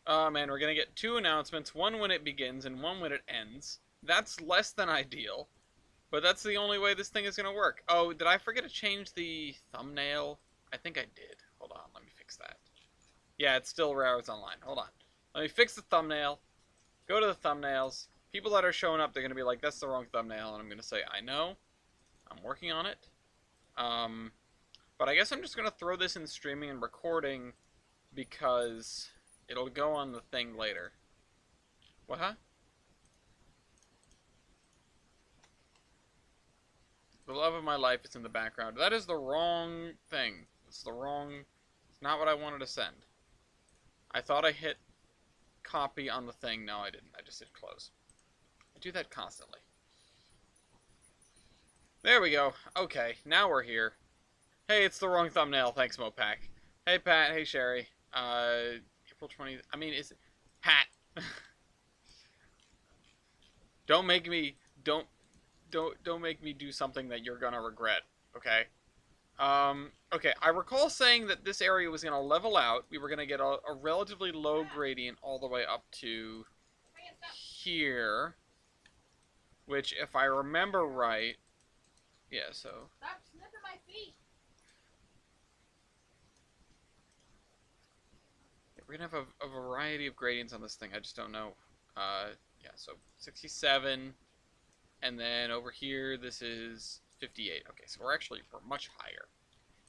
Oh man, we're gonna get two announcements, one when it begins and one when it ends. That's less than ideal, but that's the only way this thing is gonna work. Oh, did I forget to change the thumbnail? I think I did. Hold on, let me fix that. Yeah, it's still Rare Hours Online. Hold on. Let me fix the thumbnail. Go to the thumbnails. People that are showing up, they're gonna be like, that's the wrong thumbnail, and I'm gonna say, I know. I'm working on it. Um, but I guess I'm just gonna throw this in streaming and recording because it'll go on the thing later. What, huh? The love of my life is in the background. That is the wrong thing. It's the wrong... It's not what I wanted to send. I thought I hit copy on the thing. No, I didn't. I just hit close. I do that constantly. There we go. Okay, now we're here. Hey, it's the wrong thumbnail. Thanks, Mopac. Hey, Pat. Hey, Sherry. April 20th. I mean, is it... Pat. Don't make me... Don't make me do something that you're gonna regret. Okay? Okay, I recall saying that this area was gonna level out. We were gonna get a relatively low gradient all the way up to here. Which, if I remember right... Yeah, so... Stop sniffing my feet! We're gonna have a variety of gradients on this thing. I just don't know. Yeah, so 67, and then over here this is 58. Okay, so we're much higher.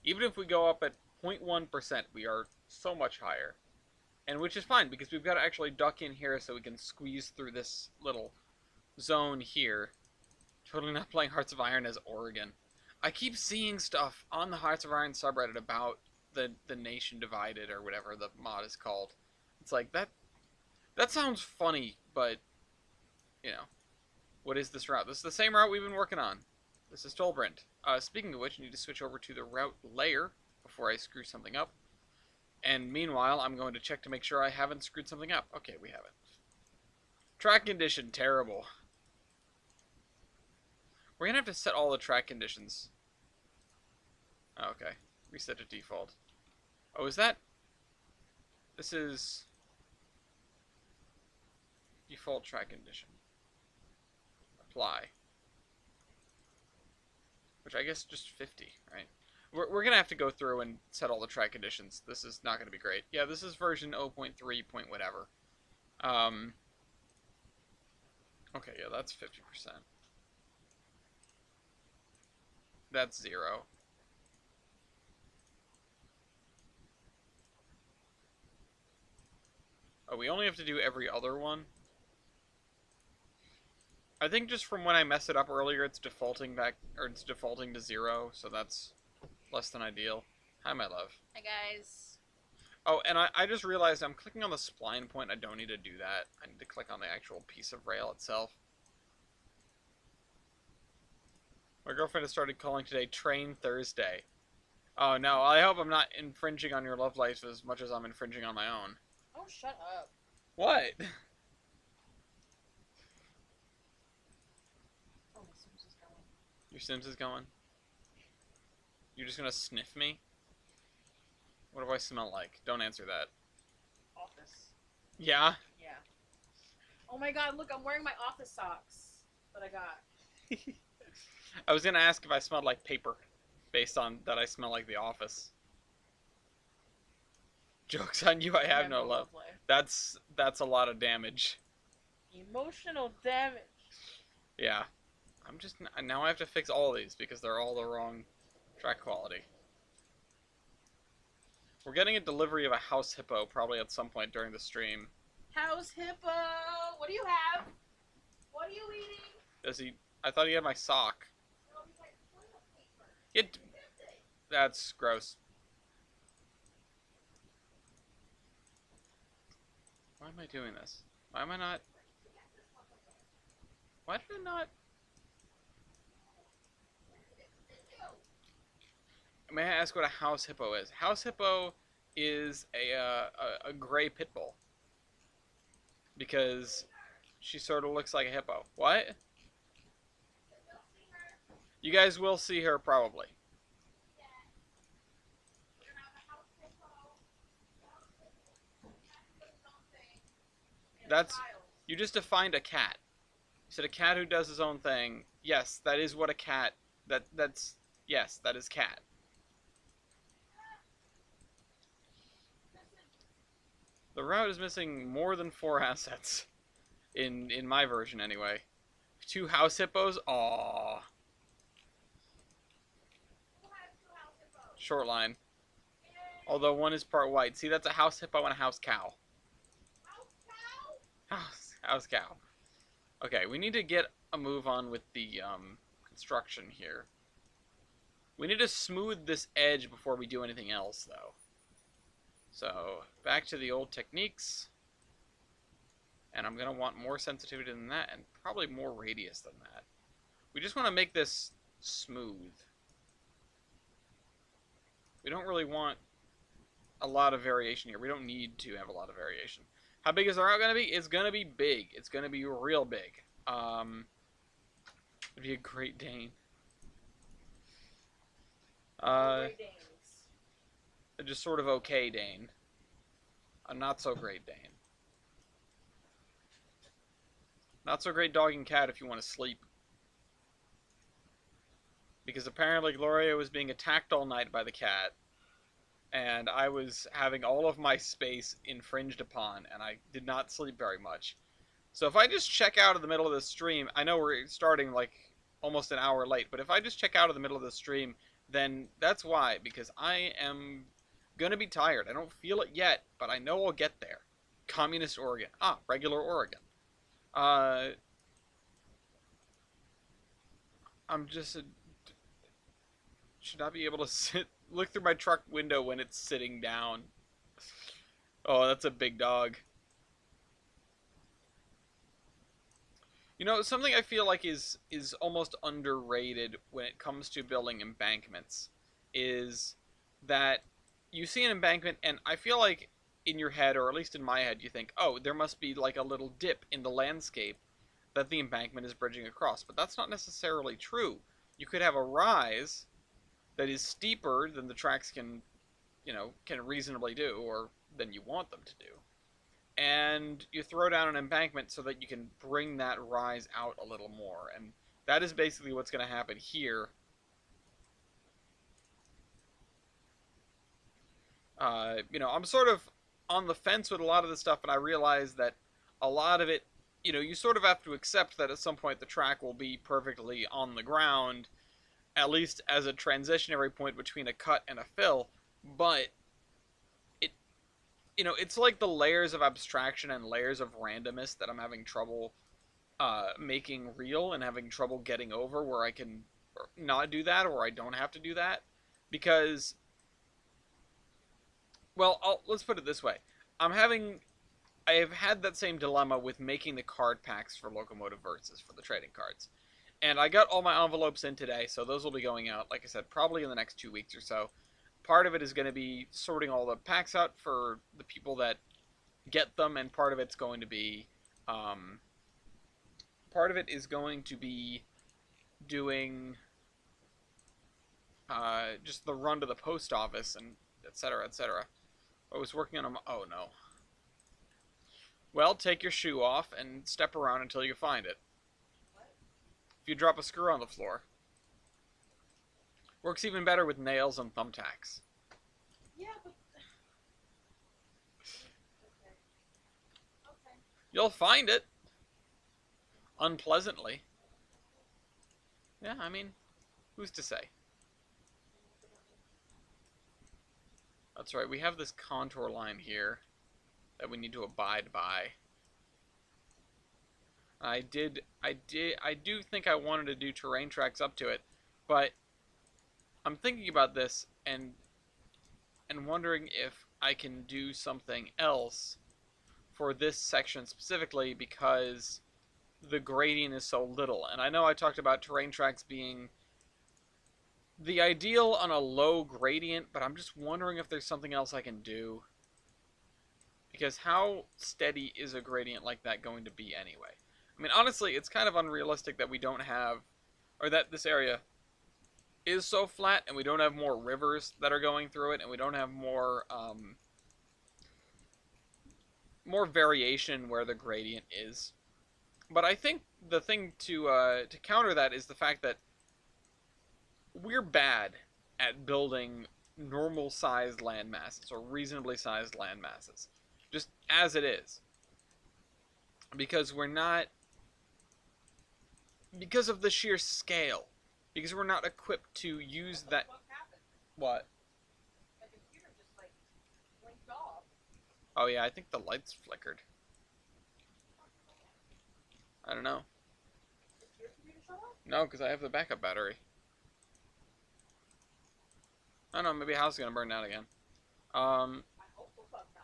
Even if we go up at 0.1%, we are so much higher. And which is fine, because we've got to actually duck in here so we can squeeze through this little zone here. Totally not playing Hearts of Iron as Oregon. I keep seeing stuff on the Hearts of Iron subreddit about the nation divided or whatever the mod is called. It's like that sounds funny, but you know, what is this route? This is the same route we've been working on. This is Tolbrent. Speaking of which, I need to switch over to the route layer before I screw something up. And meanwhile, I'm going to check to make sure I haven't screwed something up. Okay, we haven't. Track condition, terrible. We're gonna have to set all the track conditions. Okay, reset to default. Oh, is that... This is... Default track condition. Apply. Which I guess just 50, right? We're gonna have to go through and set all the track conditions. This is not gonna be great. Yeah, this is version 0.3 point whatever. Okay, yeah, that's 50%. That's 0. Oh, we only have to do every other one? I think just from when I messed it up earlier, it's defaulting back, or it's defaulting to 0, so that's less than ideal. Hi, my love. Hi, guys. Oh, and I just realized I'm clicking on the spline point. I don't need to do that. I need to click on the actual piece of rail itself. My girlfriend has started calling today Train Thursday. Oh, no, I hope I'm not infringing on your love life as much as I'm infringing on my own. Oh, shut up. What? Oh, my Sims is going. Your Sims is going? You're just gonna sniff me? What do I smell like? Don't answer that. Office. Yeah? Yeah. Oh my god, look, I'm wearing my office socks that I got. I was gonna ask if I smelled like paper, based on that I smell like The Office. Joke's on you, I have no love. That's a lot of damage. Emotional damage. Yeah. I'm just... Now I have to fix all of these, because they're all the wrong track quality. We're getting a delivery of a house hippo, probably at some point during the stream. House hippo! What do you have? What are you eating? Does he... I thought he had my sock. No, he's like toilet paper. That's gross. Why am I doing this? Why am I not... Why did I not... May I ask what a house hippo is? House hippo is a gray pit bull. Because she sort of looks like a hippo. What? You guys will see her probably. That's you just defined a cat. You said a cat who does his own thing. Yes, that is what a cat. That's yes, that is cat. The route is missing more than 4 assets in my version anyway. 2 house hippos. Aww. Short line. Although one is part white. See, that's a house hippo and a house cow. House cow. Okay, we need to get a move on with the construction here. We need to smooth this edge before we do anything else, though. So, back to the old techniques. And I'm going to want more sensitivity than that, and probably more radius than that. We just want to make this smooth. We don't really want a lot of variation here. We don't need to have a lot of variation. How big is our route going to be? It's going to be big. It's going to be real big. It'd be a Great Dane. Great Danes. Just sort of okay Dane. A not so great Dane. Not so great dog and cat if you want to sleep. Because apparently Gloria was being attacked all night by the cat. And I was having all of my space infringed upon, and I did not sleep very much. So if I just check out of the middle of the stream, I know we're starting like almost an hour late, but if I just check out of the middle of the stream, then that's why, because I am gonna be tired. I don't feel it yet, but I know I'll get there. Communist Oregon. Ah, regular Oregon. I'm just should I be able to look through my truck window when it's sitting down? Oh, that's a big dog. You know, something I feel like is almost underrated when it comes to building embankments is that you see an embankment, and I feel like in your head, or at least in my head, you think, oh, there must be like a little dip in the landscape that the embankment is bridging across. But that's not necessarily true. You could have a rise that is steeper than the tracks can reasonably do, or than you want them to do. And you throw down an embankment so that you can bring that rise out a little more. And that is basically what's going to happen here. I'm sort of on the fence with a lot of this stuff, and I realize that a lot of it, you sort of have to accept that at some point the track will be perfectly on the ground, at least as a transitionary point between a cut and a fill, but it's like the layers of abstraction and layers of randomness that I'm having trouble making real and having trouble getting over, where I can not do that, or I don't have to do that. Because, well, let's put it this way. I have had that same dilemma with making the card packs for Locomotive Versus for the trading cards. And I got all my envelopes in today, so those will be going out, like I said, probably in the next 2 weeks or so. Part of it is going to be sorting all the packs out for the people that get them, and part of it's going to be doing just the run to the post office, and etc. etc. I was working on them. Oh no. Well, take your shoe off and step around until you find it. If you drop a screw on the floor. Works even better with nails and thumbtacks. Yeah, but... Okay. You'll find it. Unpleasantly. Yeah, I mean, who's to say? That's right, we have this contour line here that we need to abide by. I do think I wanted to do terrain tracks up to it, but I'm thinking about this and wondering if I can do something else for this section specifically, because the gradient is so little. And I know I talked about terrain tracks being the ideal on a low gradient, but I'm just wondering if there's something else I can do. Because how steady is a gradient like that going to be anyway? I mean, honestly, it's kind of unrealistic that we don't have, or that this area is so flat, and we don't have more rivers that are going through it, and we don't have more, more variation where the gradient is. But I think the thing to counter that is the fact that we're bad at building normal sized land masses or reasonably sized land masses, just as it is, because we're not because of the sheer scale, because we're not equipped to use What the that. fuck happened? What? My computer just like blinked off. Oh yeah, I think the lights flickered. I don't know. Did your computer shut off? No, because I have the backup battery. I don't know. Maybe a house is gonna burn down again. I hope the fuck not.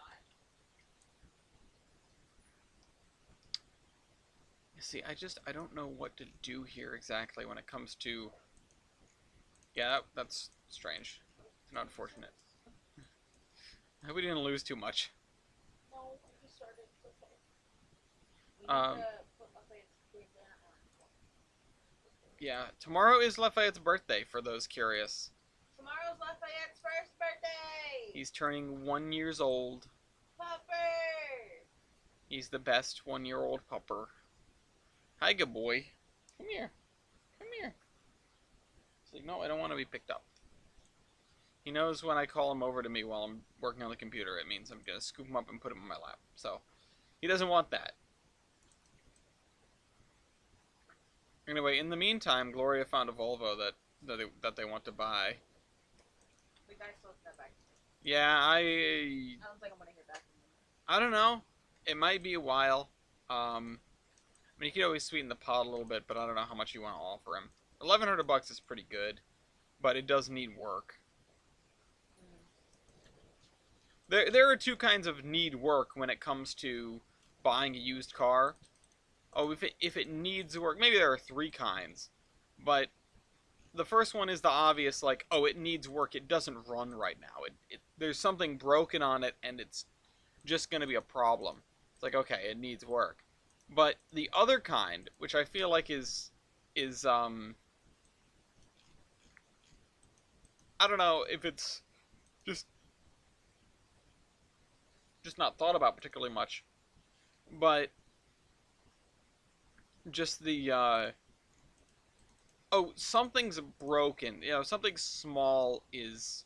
See, I don't know what to do here exactly when it comes to. Yeah, that's strange. It's not unfortunate. I hope we didn't lose too much. No, we just started. It's okay. We Um, need to put Lafayette's big banner on. Yeah, tomorrow is Lafayette's birthday. For those curious, Tomorrow's Lafayette's first birthday! he's turning 1 year old. Pupper! He's the best 1 year old pupper. Hi, good boy. Come here. Come here. He's like, no, I don't want to be picked up. He knows when I call him over to me while I'm working on the computer, it means I'm going to scoop him up and put him on my lap. So, he doesn't want that. Anyway, in the meantime, Gloria found a Volvo that they want to buy. The guy still sent that back to me. Yeah, I don't think I'm gonna hear back from him. I don't know. It might be a while. I mean, you could always sweeten the pot a little bit, but I don't know how much you want to offer him. $1,100 is pretty good, but it does need work. There are two kinds of need work when it comes to buying a used car. Oh, if it needs work, maybe there are three kinds, but the first one is the obvious, like, oh, it needs work. It doesn't run right now. There's something broken on it, and it's just going to be a problem. It's like, okay, it needs work. But the other kind, which I feel like is I don't know if it's just not thought about particularly much, but just the oh, something's broken. You know, something small is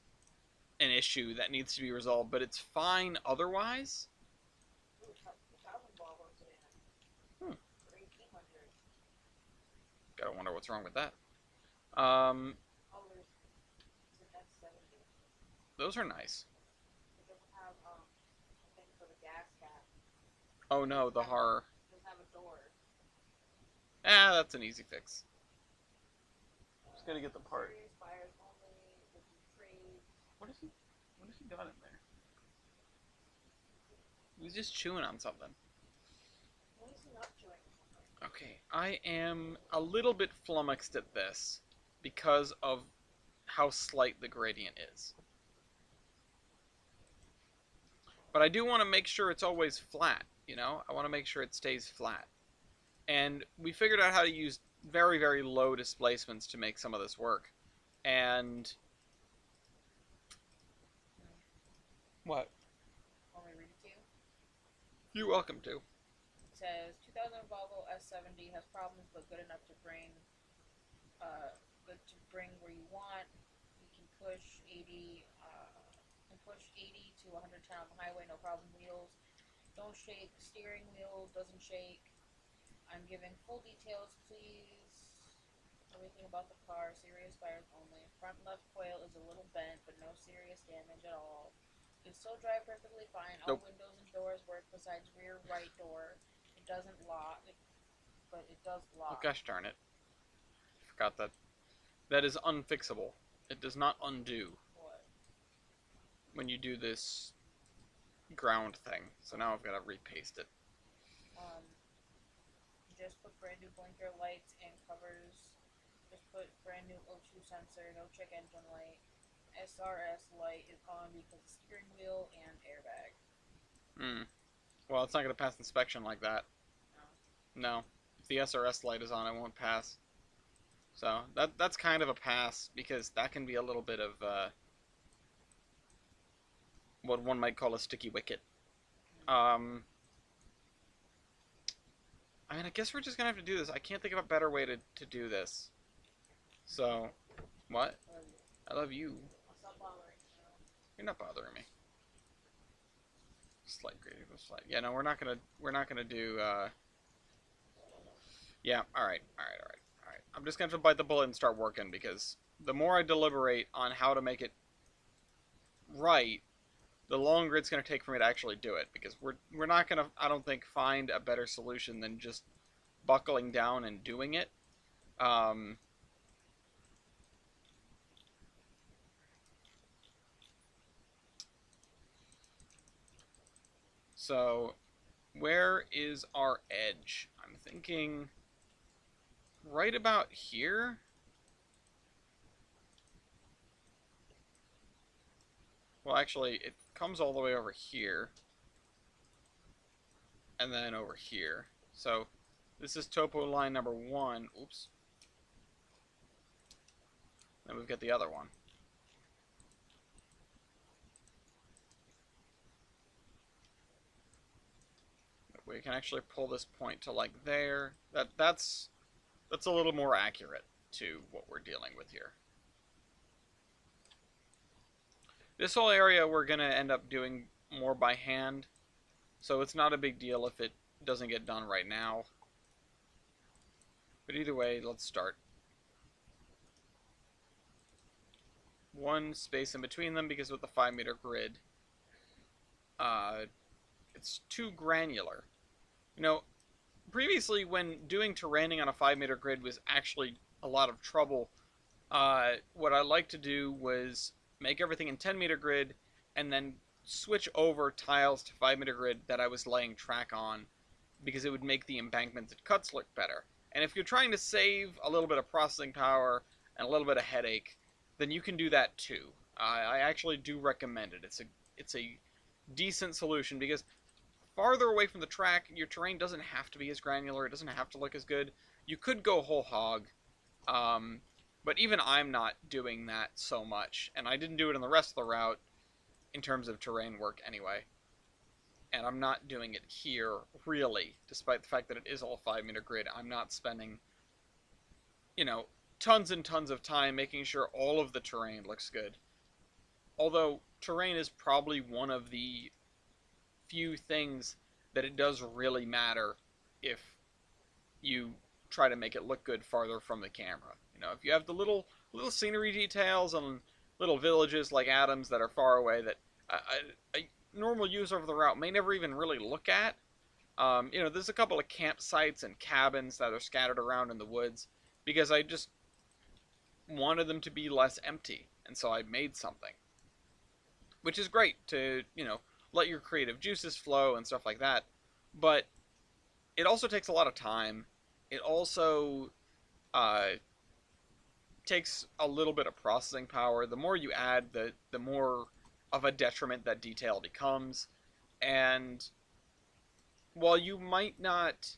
an issue that needs to be resolved, but it's fine otherwise. Ooh, 2,000 Volvo sedan. Hmm. For 1,800. Gotta wonder what's wrong with that. Oh, there's an S70. Those are nice. It doesn't have a thing for the gas cap. Oh no, the horror. It doesn't have a door. Ah, that's an easy fix. Just gotta get the part. Serious buyers only. With trade. What is he got in there? He's just chewing on something. What is he not doing? Okay, I am a little bit flummoxed at this because of how slight the gradient is. But I do want to make sure it's always flat, you know? I want to make sure it stays flat. And we figured out how to use very, very low displacements to make some of this work. And... What? Want me to read it to you? You're welcome to. It says 2000 Volvo S70 has problems, but good enough to bring, where you want. You can push 80, to 110 on the highway, no problem. Wheels don't shake. Steering wheel doesn't shake. I'm giving full details, please. Everything about the car, serious buyers only. Front left coil is a little bent, but no serious damage at all. You still drive perfectly fine. All Nope. windows and doors work besides rear right door. It doesn't lock, but it does Oh, lock. gosh darn it. Forgot that. That is unfixable. It does not undo What? when you do this ground thing. So now I've got to repaste it. Just put brand new blinker lights and covers. Just put brand new O2 sensor, no check engine light. SRS light is on because of steering wheel and airbag. Well, it's not going to pass inspection like that. No. No. If the SRS light is on, it won't pass. So, that's kind of a pass, because that can be a little bit of, what one might call a sticky wicket. I mean, I guess we're just gonna have to do this. I can't think of a better way to do this. So, what? I love you. I'll stop bothering you. You're not bothering me. Slight gradient, slight. Yeah, no, we're not gonna do. Yeah. All right. All right. All right. All right. I'm just gonna have to bite the bullet and start working because the more I deliberate on how to make it right, the longer it's gonna take for me to actually do it. Because we're not gonna, I don't think, find a better solution than just buckling down and doing it. Um, so where is our edge? I'm thinking right about here. Well, actually, it comes all the way over here, and then over here. So this is topo line number 1. Oops. Then we've got the other one. We can actually pull this point to like there. That's a little more accurate to what we're dealing with here. This whole area we're going to end up doing more by hand, so it's not a big deal if it doesn't get done right now. But either way, let's start. One space in between them because with the 5-meter grid, it's too granular. You know, previously when doing terraining on a 5-meter grid was actually a lot of trouble. What I like to do was make everything in 10-meter grid and then switch over tiles to 5-meter grid that I was laying track on because it would make the embankments and cuts look better. And if you're trying to save a little bit of processing power and a little bit of headache, then you can do that too. I actually do recommend it. It's a decent solution because farther away from the track, your terrain doesn't have to be as granular. It doesn't have to look as good. You could go whole hog, but even I'm not doing that so much, and I didn't do it in the rest of the route in terms of terrain work anyway. And I'm not doing it here, really, despite the fact that it is all 5-meter grid. I'm not spending, tons and tons of time making sure all of the terrain looks good. Although, terrain is probably one of the few things that it does really matter if you try to make it look good farther from the camera. If you have the little scenery details and little villages like Adams that are far away that a normal user of the route may never even really look at. There's a couple of campsites and cabins that are scattered around in the woods because I just wanted them to be less empty, and so I made something. Which is great to, let your creative juices flow and stuff like that. But it also takes a lot of time. It also takes a little bit of processing power. The more you add, the more of a detriment that detail becomes. And while you might not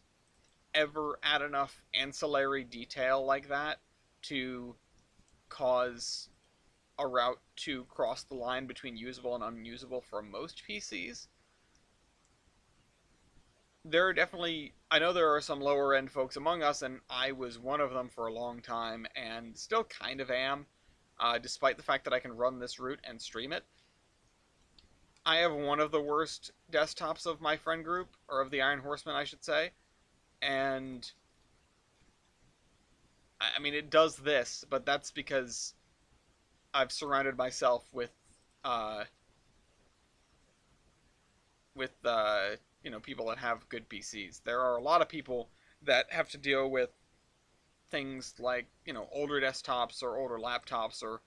ever add enough ancillary detail like that to cause a route to cross the line between usable and unusable for most PCs, I know there are some lower end folks among us, and I was one of them for a long time, and still kind of am, despite the fact that I can run this route and stream it. I have one of the worst desktops of my friend group, or of the Iron Horsemen, I should say, and I mean, it does this, but that's because I've surrounded myself with, uh, people that have good PCs. There are a lot of people that have to deal with things like, older desktops or older laptops or,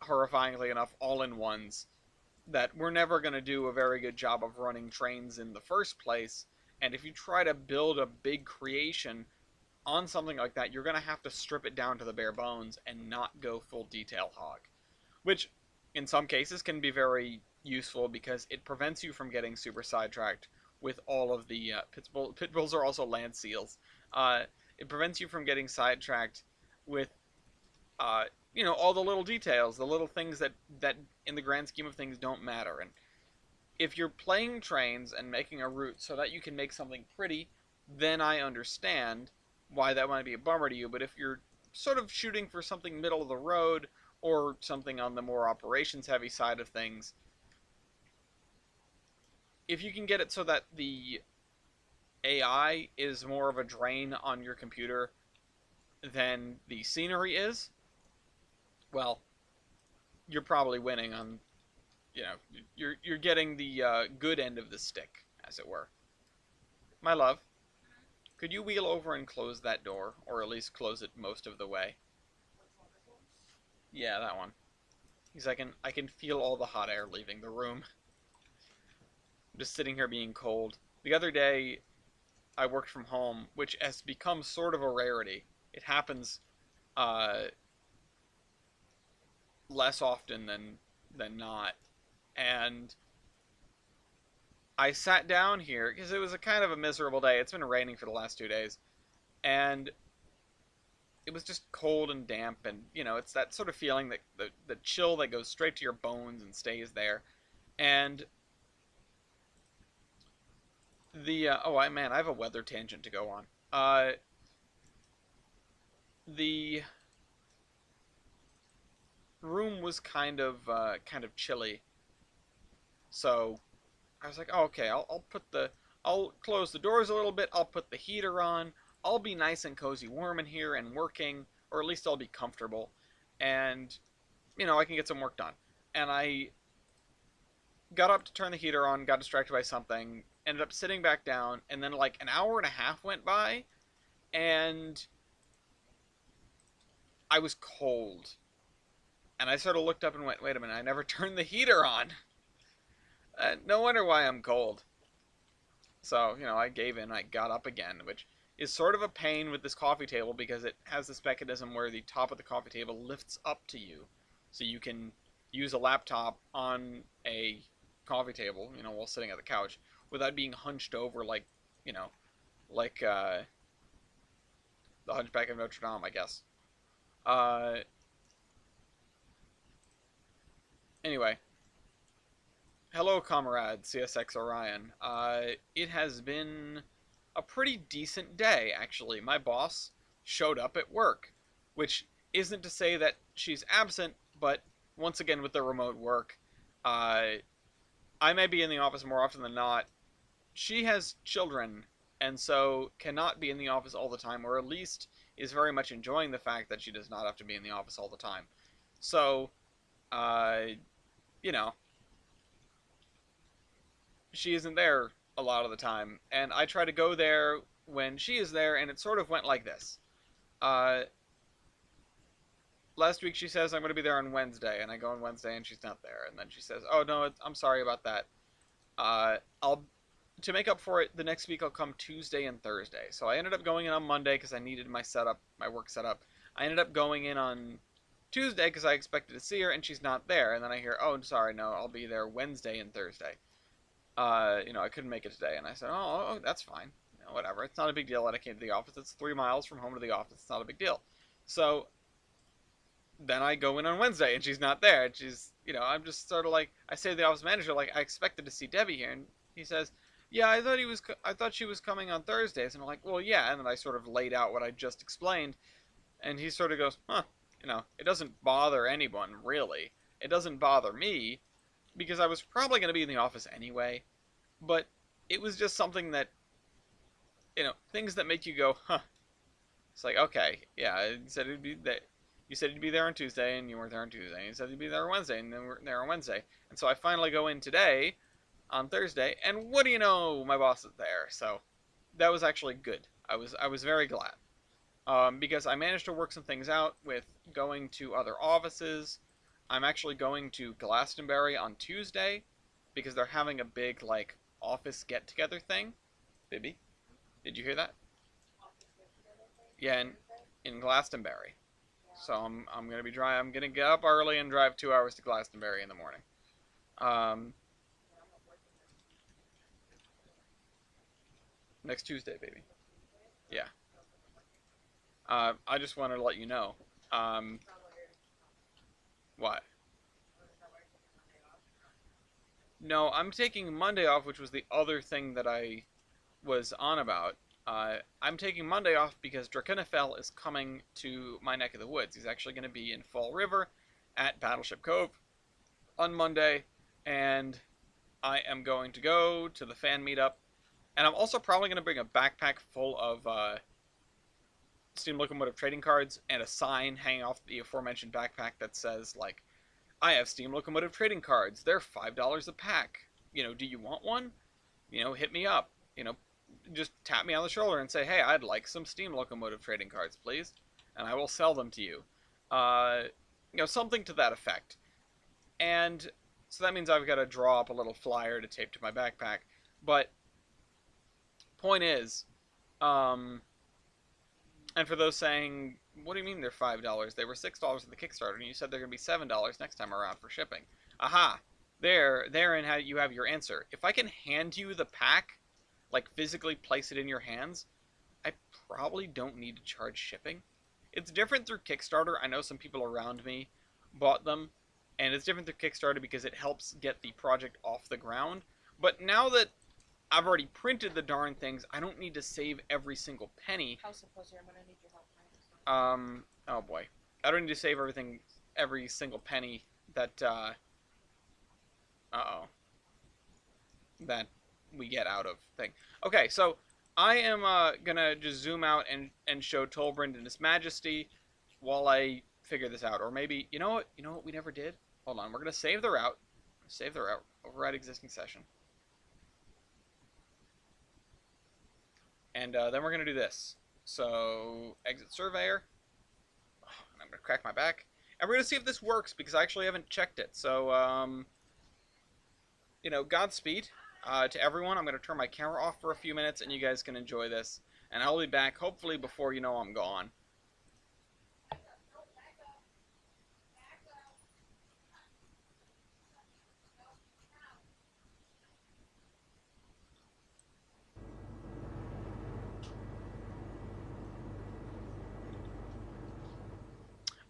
horrifyingly enough, all-in-ones that we're never going to do a very good job of running Trainz in the first place. And if you try to build a big creation on something like that, you're going to have to strip it down to the bare bones and not go full detail hog. Which, in some cases, can be very useful because it prevents you from getting super sidetracked with all of the pit bulls are also land seals. It prevents you from getting sidetracked with all the little details, the little things that in the grand scheme of things don't matter. And If you're playing Trainz and making a route so that you can make something pretty, then I understand why that might be a bummer to you. But if you're sort of shooting for something middle of the road or something on the more operations heavy side of things, if you can get it so that the AI is more of a drain on your computer than the scenery is, well, you're probably winning on, you're getting the good end of the stick, as it were. My love, could you wheel over and close that door, or at least close it most of the way? Yeah, that one. Because I can feel all the hot air leaving the room. I'm just sitting here being cold. The other day, I worked from home, which has become sort of a rarity. It happens uh, less often than not. And I sat down here because it was a kind of a miserable day. It's been raining for the last 2 days, and it was just cold and damp, and it's that sort of feeling that the chill that goes straight to your bones and stays there. And the oh, I have a weather tangent to go on. The room was kind of chilly, so I was like, oh, okay, I'll close the doors a little bit. I'll put the heater on. I'll be nice and cozy, warm in here and working, or at least I'll be comfortable, and I can get some work done. And I got up to turn the heater on, got distracted by something, ended up sitting back down, and then like an hour and a half went by, and I was cold. And I sort of looked up and went, wait a minute, I never turned the heater on. No wonder why I'm cold. So, I gave in. I got up again, which is sort of a pain with this coffee table because it has this mechanism where the top of the coffee table lifts up to you. So you can use a laptop on a coffee table, while sitting at the couch without being hunched over you know, like the Hunchback of Notre Dame, I guess. Uh, anyway, hello, comrade CSX Orion. It has been a pretty decent day, actually. My boss showed up at work, which isn't to say that she's absent, but once again, with the remote work, uh, I may be in the office more often than not. She has children, and so cannot be in the office all the time, or at least is very much enjoying the fact that she does not have to be in the office all the time. So, uh, you know, she isn't there a lot of the time, and I try to go there when she is there, and it sort of went like this. Uh, Last week she says I'm going to be there on Wednesday, and I go on Wednesday and she's not there, and then she says, "Oh no, I'm sorry about that. I'll to make up for it the next week I'll come Tuesday and Thursday." So I ended up going in on Monday because I needed my work setup. I ended up going in on Tuesday because I expected to see her, and she's not there. And then I hear, "Oh, I'm sorry, no, I'll be there Wednesday and Thursday." I couldn't make it today, and I said, "Oh, that's fine. Whatever. It's not a big deal that I came to the office. It's 3 miles from home to the office. It's not a big deal." So then I go in on Wednesday and she's not there. And I'm just sort of like, I say to the office manager, like, I expected to see Debbie here. And he says, "Yeah, I thought she was coming on Thursdays." And I'm like, "Well, yeah." And then I sort of laid out what I just explained. And he sort of goes, "Huh, it doesn't bother anyone, really. It doesn't bother me because I was probably going to be in the office anyway. But it was just something that, things that make you go, huh." It's like, okay, yeah, he said it'd be that. You said you'd be there on Tuesday, and you weren't there on Tuesday. And you said you'd be there on Wednesday, and then we're there on Wednesday. And so I finally go in today, on Thursday, and what do you know? My boss is there. So that was actually good. I was very glad, because I managed to work some things out with going to other offices. I'm actually going to Glastonbury on Tuesday because they're having a big like office get together thing. Bibby, did you hear that? Yeah, in Glastonbury. So I'm gonna be dry. I'm gonna get up early and drive 2 hours to Glastonbury in the morning. Um, Next Tuesday, baby. Yeah. I just wanted to let you know. Um, what? No, I'm taking Monday off, which was the other thing that I was on about. I'm taking Monday off because Drakenifel is coming to my neck of the woods. He's actually going to be in Fall River at Battleship Cove on Monday, and I am going to go to the fan meetup. And I'm also probably going to bring a backpack full of steam locomotive trading cards and a sign hanging off the aforementioned backpack that says, like, I have steam locomotive trading cards. They're $5 a pack. Do you want one? Hit me up. Just tap me on the shoulder and say, hey, I'd like some steam locomotive trading cards, please. And I will sell them to you. Something to that effect. And so that means I've got to draw up a little flyer to tape to my backpack. But point is, and for those saying, what do you mean they're $5? They were $6 at the Kickstarter, and you said they're going to be $7 next time around for shipping. Aha! Therein how you have your answer. If I can hand you the pack, like physically place it in your hands, I probably don't need to charge shipping. It's different through Kickstarter. I know some people around me bought them, and it's different through Kickstarter because it helps get the project off the ground. But now that I've already printed the darn things, I don't need to save every single penny. House Supposer, I'm gonna need your help. Oh boy. I don't need to save every single penny that, that we get out of thing. Okay, so I am gonna just zoom out and show Tolbrand and His Majesty while I figure this out. Or maybe, you know what we never did? Hold on, we're gonna save the route. Save the route. Override existing session. And then we're gonna do this. So exit surveyor. And I'm gonna crack my back. And we're gonna see if this works because I actually haven't checked it. So Godspeed to everyone. I'm gonna turn my camera off for a few minutes and you guys can enjoy this. And I'll be back hopefully before you know I'm gone.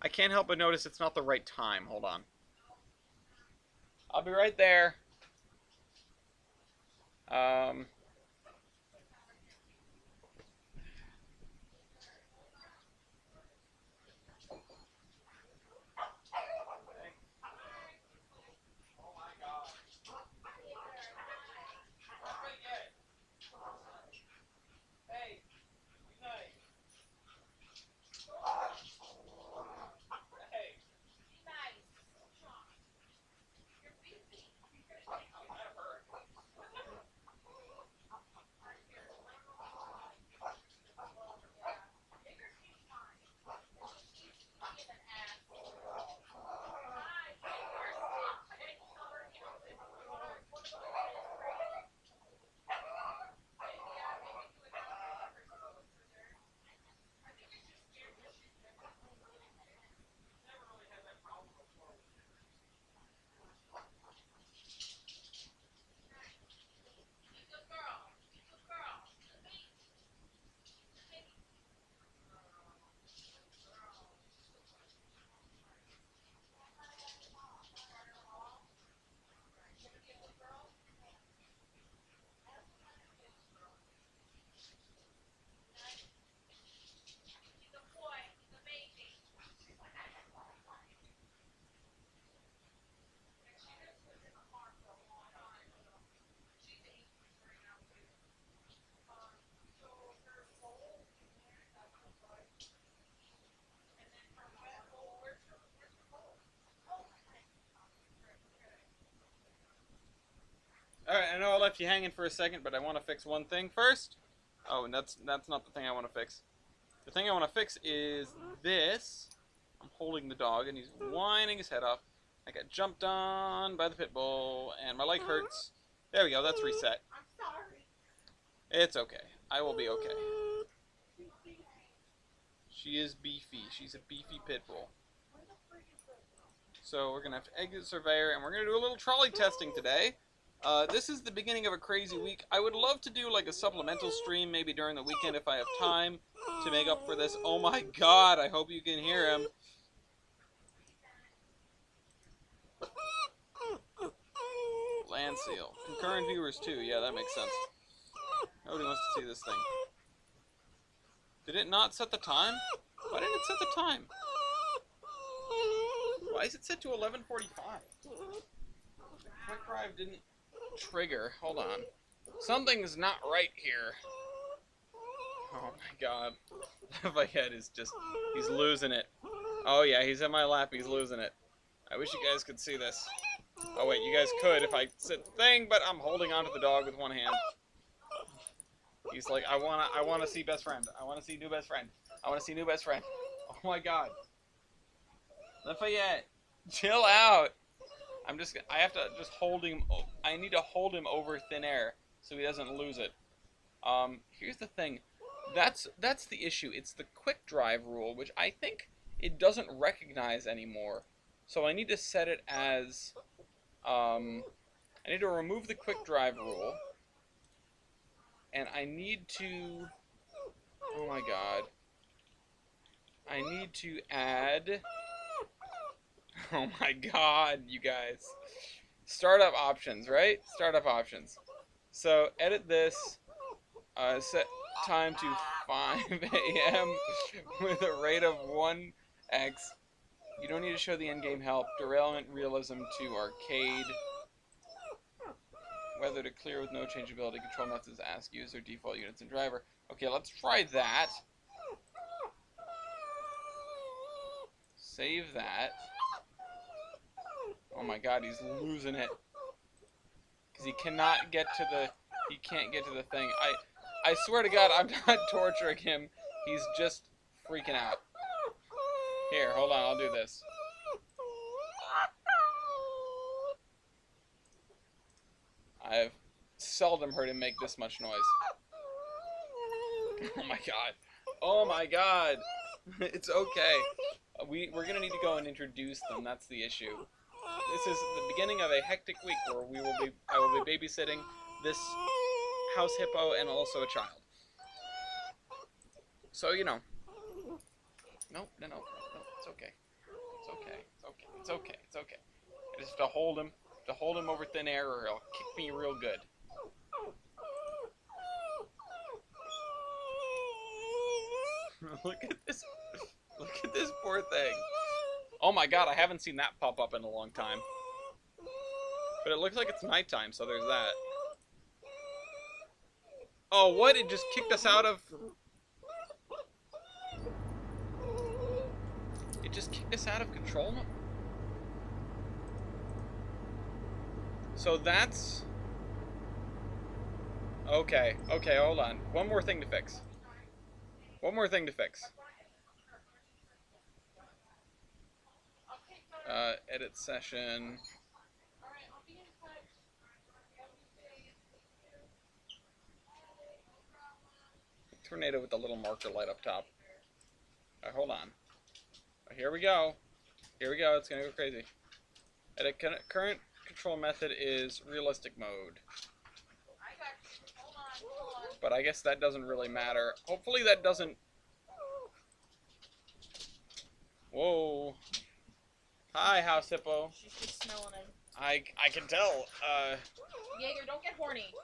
I can't help but notice it's not the right time. Hold on. I'll be right there. Alright, I know I left you hanging for a second, but I want to fix one thing first. Oh, and that's not the thing I want to fix. The thing I want to fix is this. I'm holding the dog, and he's whining his head off. I got jumped on by the pit bull, and my leg hurts. There we go, that's reset. I'm sorry. It's okay. I will be okay. She is beefy. She's a beefy pit bull. So we're going to have to exit surveyor, and we're going to do a little trolley testing today. This is the beginning of a crazy week. I would love to do like a supplemental stream maybe during the weekend if I have time to make up for this. Oh my god, I hope you can hear him. Land seal. Concurrent viewers too. Yeah, that makes sense. Nobody wants to see this thing. Did it not set the time? Why didn't it set the time? Why is it set to 11:45? Quick drive didn't trigger. Hold on. Something's not right here. Oh my god. Lafayette is just... He's losing it. Oh yeah, he's in my lap. He's losing it. I wish you guys could see this. Oh wait, you guys could if I said the thing, but I'm holding onto the dog with one hand. He's like, I wanna see best friend. I wanna see new best friend. I wanna see new best friend. Oh my god. Lafayette, chill out. I have to just hold him. I need to hold him over thin air so he doesn't lose it. Here's the thing. That's the issue. It's the quick drive rule, which I think it doesn't recognize anymore. So I need to set it as, I need to remove the quick drive rule. And I need to, oh my god. I need to add, oh my god, you guys. Startup options, right? Startup options. So edit this, set time to 5 a.m. with a rate of 1x. You don't need to show the endgame help. Derailment realism to arcade. Whether to clear with no changeability. Control methods ask user default units and driver. Okay, let's try that. Save that. Oh my god, he's losing it. Because he cannot get to the... He can't get to the thing. I swear to god, I'm not torturing him. He's just freaking out. Here, hold on, I'll do this. I've seldom heard him make this much noise. Oh my god. Oh my god. It's okay. We're gonna need to go and introduce them. That's the issue. This is the beginning of a hectic week where I will be babysitting this house hippo and also a child. So you know. No. It's okay. It's okay. It's okay. It's okay. It's okay. I just have to hold him over thin air, or he'll kick me real good. Look at this. Look at this poor thing. Oh my god, I haven't seen that pop up in a long time. But it looks like it's nighttime, so there's that. Oh, what? It just kicked us out of... It just kicked us out of control? So that's... Okay, hold on. One more thing to fix. Edit session. Tornado with the little marker light up top. Alright, hold on. Here we go. It's gonna go crazy. Edit current control method is realistic mode. Hold on. But I guess that doesn't really matter. Hopefully that doesn't... Whoa. Hi, house hippo. She's just smelling him. I can tell. Jaeger, don't get horny.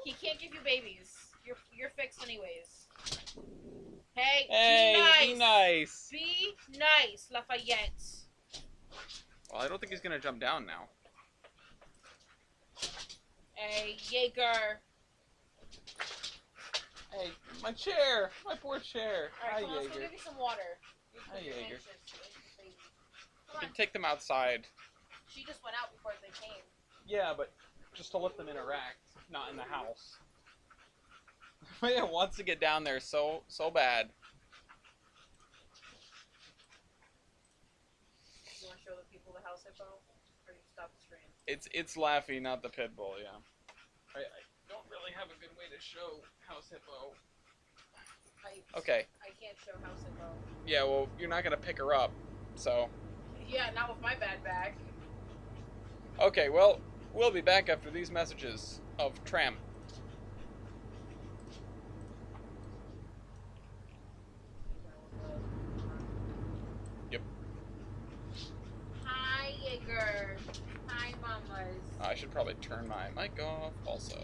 He can't give you babies. You're fixed anyways. Hey, be nice. Be nice, Lafayette. Well, I don't think he's gonna jump down now. Hey, Jaeger. Hey, my chair! My poor chair. Alright, Hi, come on, let's go Jaeger. give you some water. Hi, Jaeger. Come You on. can take them outside. She just went out before they came. Yeah, but just to let them interact, not in the house. It wants to get down there so bad. You want to show the people the house hippo? Or you stop the stream? It's Laffy, not the pit bull. Yeah. I don't really have a good way to show house hippo. Okay. I can't show house hippo. Yeah, well, you're not gonna pick her up, so. Yeah, not with my bad back. Okay, well, we'll be back after these messages of Tram. Yep. Hi, Jaeger. Hi, mamas. I should probably turn my mic off also.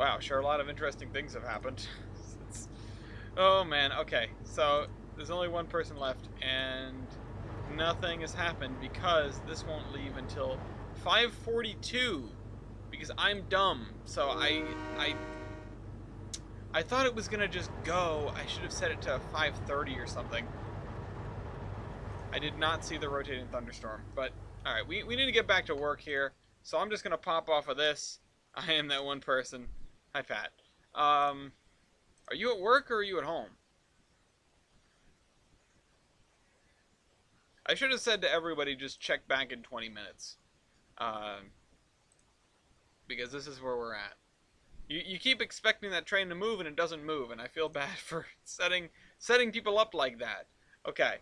wow, sure, a lot of interesting things have happened. Oh man, okay, so there's only one person left, and nothing has happened because this won't leave until 5:42 because I'm dumb. So I thought it was gonna just go. I should have set it to 5:30 or something. I did not see the rotating thunderstorm, but all right, we need to get back to work here. So I'm just gonna pop off of this. I am that one person. Hi, Pat. Are you at work or are you at home? I should have said to everybody just check back in 20 minutes. Um, because this is where we're at. You keep expecting that train to move and it doesn't move, and I feel bad for setting people up like that. Okay.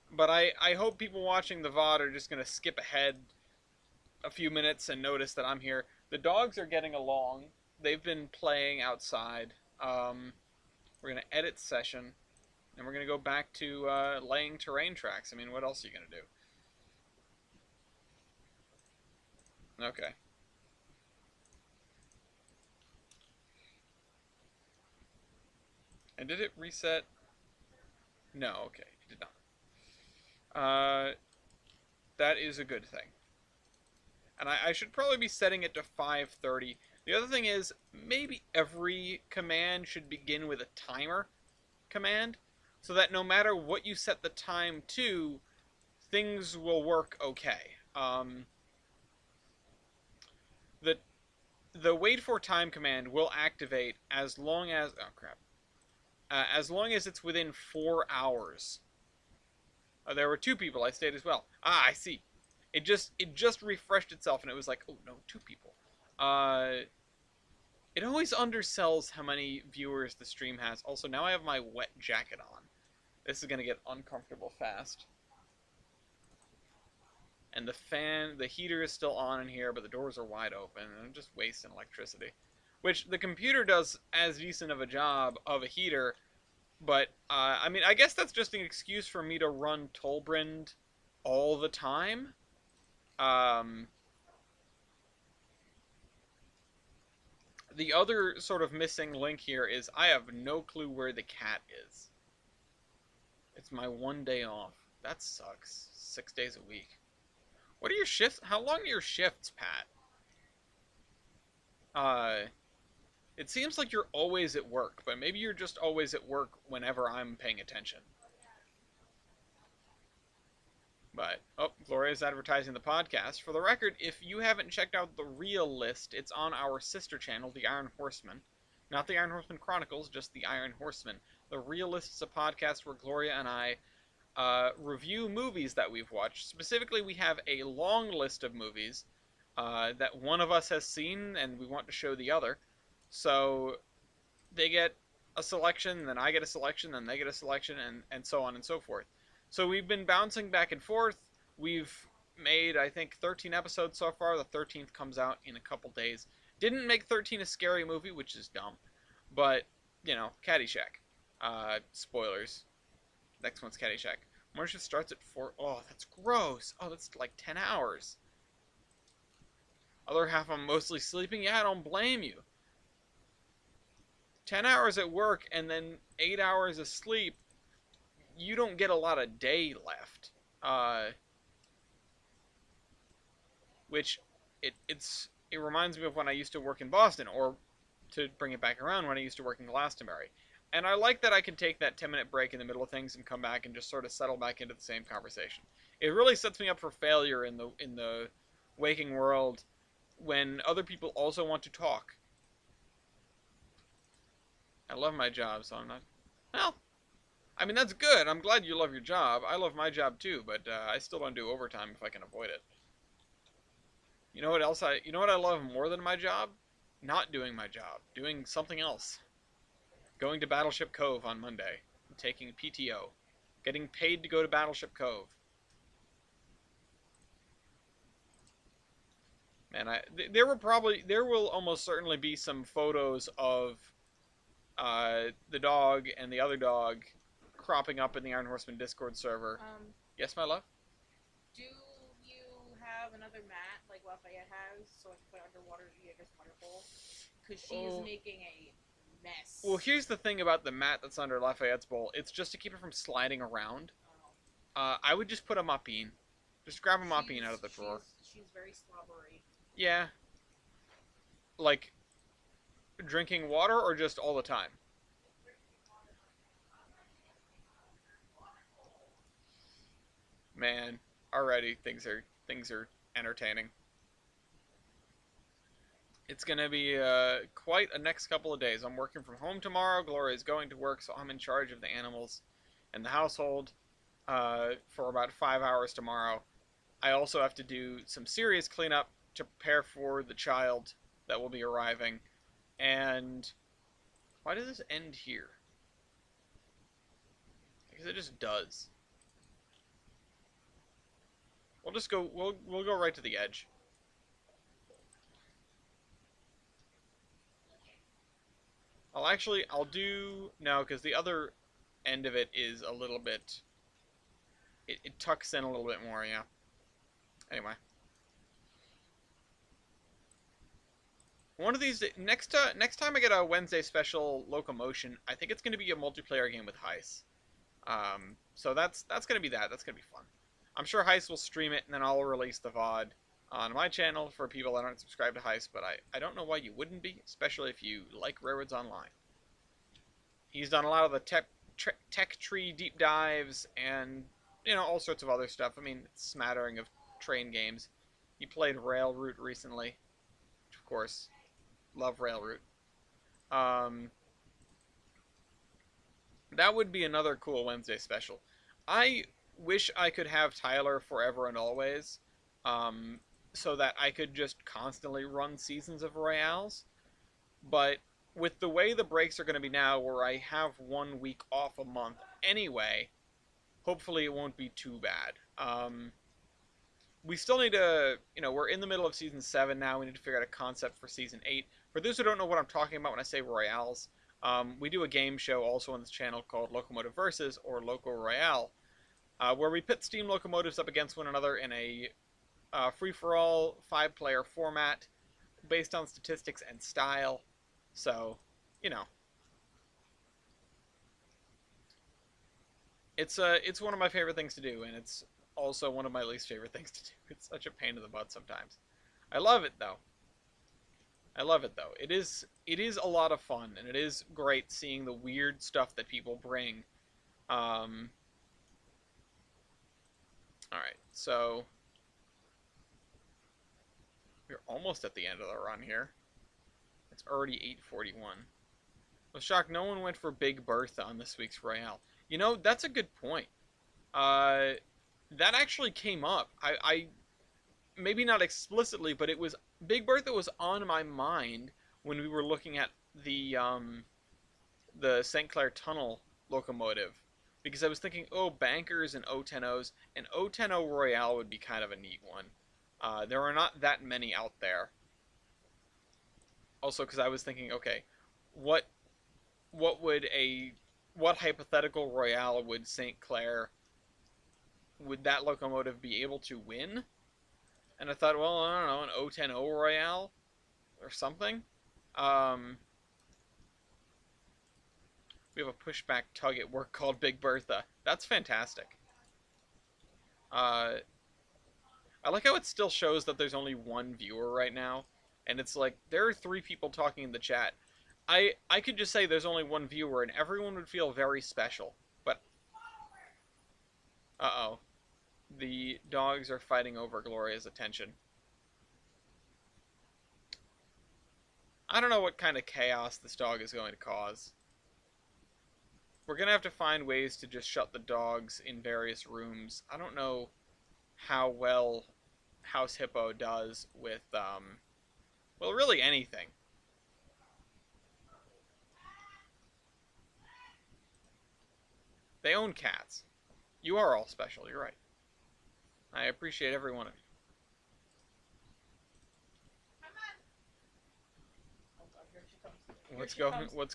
But I hope people watching the VOD are just gonna skip ahead a few minutes and notice that I'm here. The dogs are getting along. They've been playing outside. We're gonna edit session, and we're gonna go back to laying terrain tracks. I mean, what else are you gonna do? Okay. And did it reset? No, okay, it did not. That is a good thing. And I should probably be setting it to 5:30. The other thing is, maybe every command should begin with a timer command, so that no matter what you set the time to, things will work okay. The the wait for time command will activate as long as as long as it's within 4 hours. There were two people. I stayed as well. Ah, I see. It just refreshed itself, and it was like, oh no, two people. Uh, it always undersells how many viewers the stream has. Also, now I have my wet jacket on. This is gonna get uncomfortable fast. And the heater is still on in here, but the doors are wide open, and I'm just wasting electricity. Which the computer does as decent of a job of a heater, but I mean, I guess that's just an excuse for me to run Tolbrand all the time. Um, the other sort of missing link here is I have no clue where the cat is. It's my one day off. That sucks. 6 days a week. What are your shifts? How long are your shifts, Pat? It seems like you're always at work, but maybe you're just always at work whenever I'm paying attention. But, oh, Gloria's advertising the podcast. For the record, if you haven't checked out the real list, it's on our sister channel, The Iron Horseman. Not The Iron Horseman Chronicles, just The Iron Horseman. The real list is a podcast where Gloria and I review movies that we've watched. Specifically, we have a long list of movies that one of us has seen, and we want to show the other. So they get a selection, then I get a selection, then they get a selection, and so on and so forth. So we've been bouncing back and forth. We've made, I think, 13 episodes so far. The 13th comes out in a couple days. Didn't make 13 a scary movie, which is dumb. But, you know, Caddyshack. Spoilers. Next one's Caddyshack. Morning shift starts at 4. Oh, that's gross. Oh, that's like 10 hours. Other half I'm mostly sleeping. Yeah, I don't blame you. 10 hours at work and then 8 hours of sleep. You don't get a lot of day left. Which it reminds me of when I used to work in Boston, or to bring it back around, when I used to work in Glastonbury. And I like that I can take that 10-minute break in the middle of things and come back and just sort of settle back into the same conversation. It really sets me up for failure in the waking world when other people also want to talk. I love my job, so I'm not... Well, I mean, that's good. I'm glad you love your job. I love my job too, but I still don't do overtime if I can avoid it. You know what else you know what I love more than my job? Not doing my job. Doing something else. Going to Battleship Cove on Monday. Taking PTO. Getting paid to go to Battleship Cove. Man, there will almost certainly be some photos of the dog and the other dog cropping up in the Iron Horseman Discord server. Yes, my love? Do you have another mat like Lafayette has, so I can put underwater Jaeger's waterfall? Because she is Oh. making a mess. Well, here's the thing about the mat that's under Lafayette's bowl. It's just to keep it from sliding around. I would just put a Moppine. Just grab a Moppine out of the drawer. She's very slobbery. Yeah. Like, drinking water or just all the time? Man, already things are entertaining. It's gonna be quite a next couple of days. I'm working from home tomorrow. Gloria's going to work, so I'm in charge of the animals and the household for about 5 hours tomorrow. I also have to do some serious cleanup to prepare for the child that will be arriving. And why does this end here? Because it just does. We'll just go. We'll go right to the edge. I'll do no, because the other end of it is a little bit. It tucks in a little bit more, yeah. Anyway. One of these next time I get a Wednesday special locomotion, I think it's going to be a multiplayer game with Heist. So that's going to be that. That's going to be fun. I'm sure Heist will stream it, and then I'll release the VOD on my channel for people that aren't subscribed to Heist, but I don't know why you wouldn't be, especially if you like Railroads Online. He's done a lot of the tech tree deep dives and, you know, all sorts of other stuff. I mean, it's a smattering of train games. He played Railroute recently, which, of course, love Railroute. That would be another cool Wednesday special. I wish I could have Tyler forever and always, so that I could just constantly run seasons of Royales. But with the way the breaks are going to be now, where I have 1 week off a month anyway, hopefully it won't be too bad. We still need to, you know, we're in the middle of Season 7 now. We need to figure out a concept for Season 8. For those who don't know what I'm talking about when I say Royales, we do a game show also on this channel called Locomotive Versus, or Loco Royale, where we pit steam locomotives up against one another in a free-for-all 5-player format based on statistics and style. So, you know, it's one of my favorite things to do, and it's also one of my least favorite things to do. It's such a pain in the butt sometimes. I love it though. I love it though. It is a lot of fun, and it is great seeing the weird stuff that people bring. All right, so we're almost at the end of the run here. It's already 8:41. I was shocked no one went for Big Bertha on this week's Royale. You know, that's a good point. That actually came up. I maybe not explicitly, but it was Big Bertha was on my mind when we were looking at the St. Clair Tunnel locomotive, because I was thinking, oh, Bankers and O10Os, and O10O Royale would be kind of a neat one. There are not that many out there. Also, because I was thinking, okay, what hypothetical Royale would St. Clair, would that locomotive be able to win? And I thought, well, I don't know, an O10O Royale or something. We have a pushback tug at work called Big Bertha. That's fantastic. I like how it still shows that there's only one viewer right now, and it's like there are 3 people talking in the chat. I could just say there's only one viewer, and everyone would feel very special. But uh-oh. The dogs are fighting over Gloria's attention. I don't know what kind of chaos this dog is going to cause. We're going to have to find ways to just shut the dogs in various rooms. I don't know how well House Hippo does with, well, really anything. They own cats. You are all special, you're right. I appreciate every one of you. What's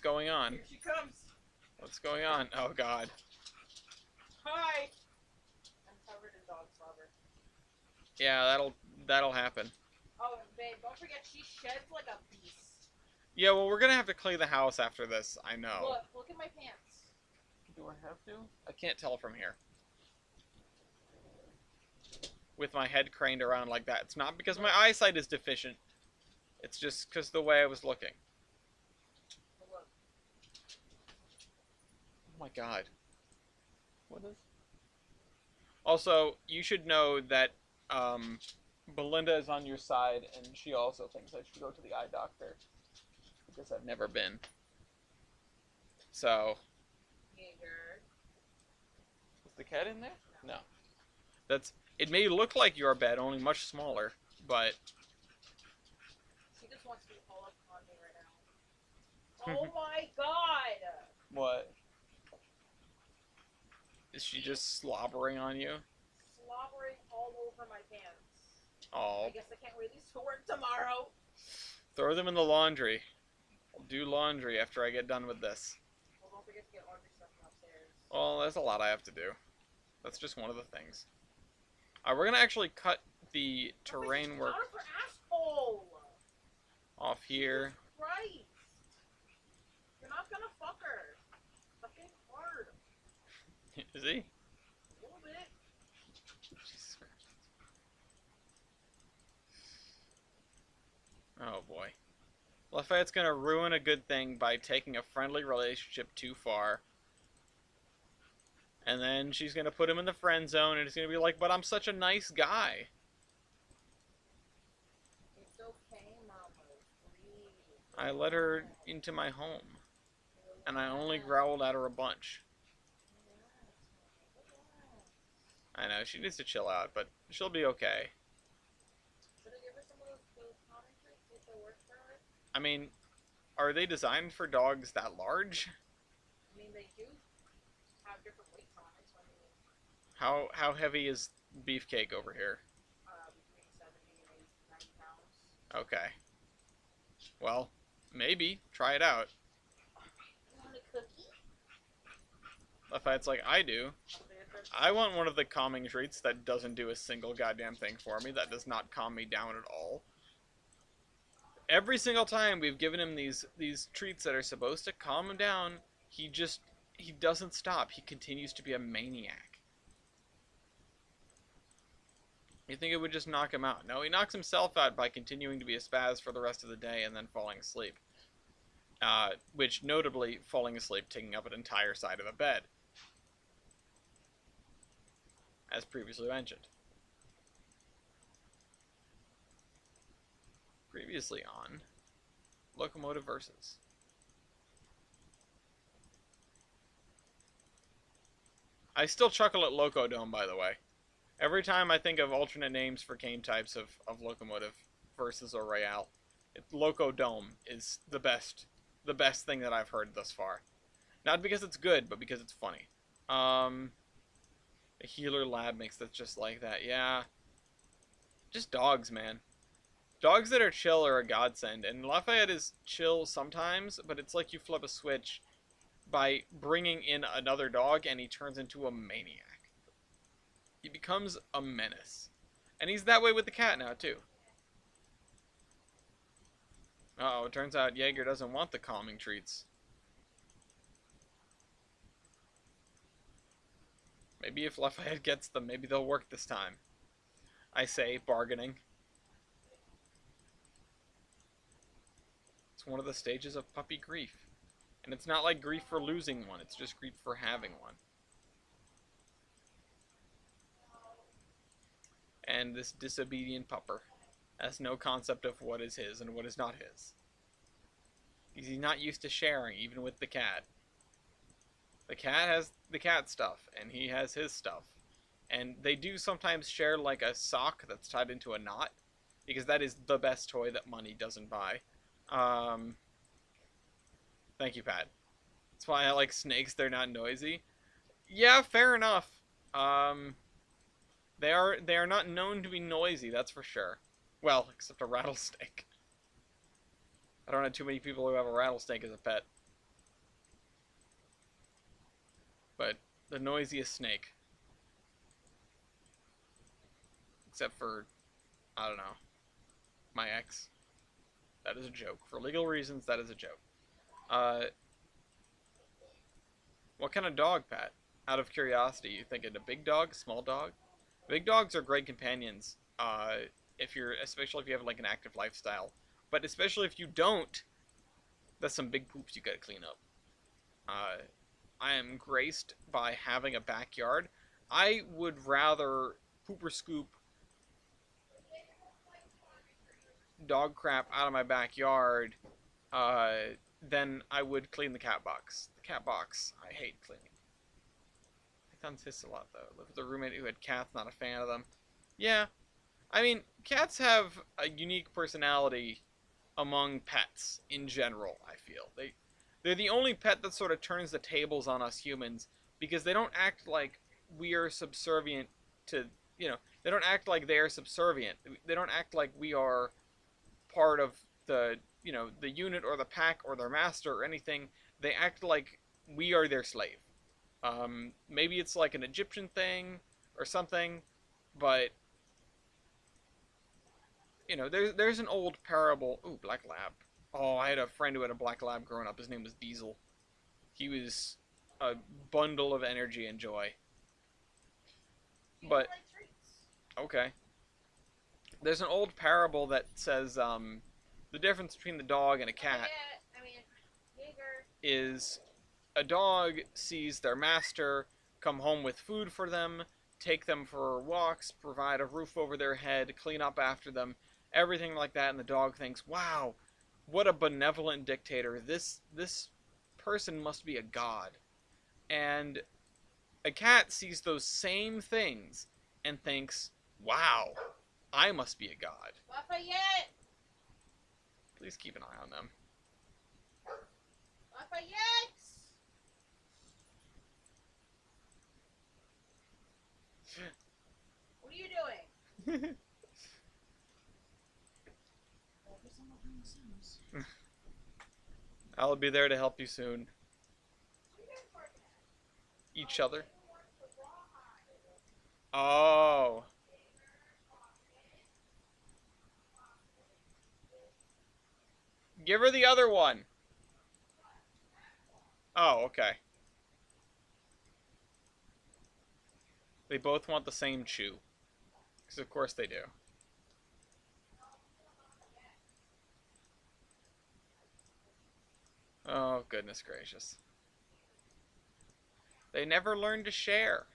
going on? Here she comes. What's going on? Oh God. Hi. I'm covered in dog slobber. Yeah, That'll happen. Oh, babe, don't forget she sheds like a beast. Yeah, well, we're gonna have to clean the house after this. I know. Look at my pants. Do I have to? I can't tell from here. With my head craned around like that. It's not because my eyesight is deficient. It's just because the way I was looking. Look. Oh my god. What is? Also, you should know that Belinda is on your side, and she also thinks I should go to the eye doctor because I've never been. So, Jaeger. is the cat in there? No. That's. It may look like your bed, only much smaller, but She just wants to be all up on me right now. Oh my god! what? Is she just slobbering on you? Slobbering all over my pants. Oh. I guess I can't wear these to work tomorrow. Throw them in the laundry. I'll do laundry after I get done with this. Well, don't forget to get laundry stuff from upstairs. Well, there's a lot I have to do. That's just one of the things. We're gonna actually cut the terrain work off here. Jesus Christ! You're not gonna fuck her. Fucking hard. Is he? A little bit. Jesus Christ. Oh boy. Lafayette's gonna ruin a good thing by taking a friendly relationship too far. And then she's gonna put him in the friend zone, and it's gonna be like, but I'm such a nice guy. It's okay, Mama. Breathe. I let her into my home, and I only growled at her a bunch. I know, she needs to chill out, but she'll be okay. Should I give her some of those common tricks if they work for her? I mean, are they designed for dogs that large? I mean, they do have different weight tonics. I mean, How heavy is Beefcake over here? between 70 and 90 pounds. Okay. Well, maybe. Try it out. You want a cookie? Lafayette's like, I do. I want one of the calming treats that doesn't do a single goddamn thing for me, that does not calm me down at all. Every single time we've given him these treats that are supposed to calm him down, he doesn't stop. He continues to be a maniac. You think it would just knock him out? No, he knocks himself out by continuing to be a spaz for the rest of the day and then falling asleep. Which, notably, falling asleep taking up an entire side of the bed. As previously mentioned. Previously on Locomotive Versus. I still chuckle at Locodome, by the way. Every time I think of alternate names for game types of Locomotive Versus or Royale, Locodome is the best thing that I've heard thus far. Not because it's good, but because it's funny. A healer lab makes that just like that. Yeah. Just dogs, man. Dogs that are chill are a godsend. And Lafayette is chill sometimes, but it's like you flip a switch by bringing in another dog and he turns into a maniac. He becomes a menace. And he's that way with the cat now, too. Uh-oh, it turns out Jaeger doesn't want the calming treats. Maybe if Lafayette gets them, maybe they'll work this time. I say, bargaining. It's one of the stages of puppy grief. And it's not like grief for losing one, it's just grief for having one. And this disobedient pupper has no concept of what is his and what is not his. He's not used to sharing, even with the cat. The cat has the cat stuff, and he has his stuff. And they do sometimes share like a sock that's tied into a knot, because that is the best toy that money doesn't buy. Thank you, Pat. That's why I like snakes, they're not noisy. Yeah, fair enough. They are not known to be noisy, that's for sure. Well, except a rattlesnake. I don't know too many people who have a rattlesnake as a pet. But the noisiest snake. Except for I don't know. My ex. That is a joke. For legal reasons, that is a joke. Uh, what kind of dog, Pat? Out of curiosity, you thinking a big dog, small dog? Big dogs are great companions. If you're, especially if you have like an active lifestyle, but especially if you don't, that's some big poops you gotta clean up. Uh, I am graced by having a backyard. I would rather poop or scoop dog crap out of my backyard uh, than I would clean the cat box. The cat box, I hate cleaning. Pythons hiss a lot though. Lived with a roommate who had cats, not a fan of them. Yeah, I mean, cats have a unique personality among pets in general, I feel. They're the only pet that sort of turns the tables on us humans because they don't act like we are subservient to, they don't act like they are subservient. They don't act like we are part of the unit or the pack or their master or anything. They act like we are their slave. Maybe it's like an Egyptian thing or something, but there's an old parable. Ooh, black lab. Oh, I had a friend who had a black lab growing up. His name was Diesel. He was a bundle of energy and joy. But okay, there's an old parable that says the difference between the dog and a cat is a dog sees their master come home with food for them, take them for walks, provide a roof over their head, clean up after them, everything like that, and the dog thinks, "Wow, what a benevolent dictator. This person must be a god." And a cat sees those same things and thinks, "Wow, I must be a god." Lafayette! Please keep an eye on them. Lafayette! What are you doing? I'll be there to help you soon. Each other. Oh. Give her the other one. Oh, okay. They both want the same chew. Because of course they do. Oh, goodness gracious. They never learn to share.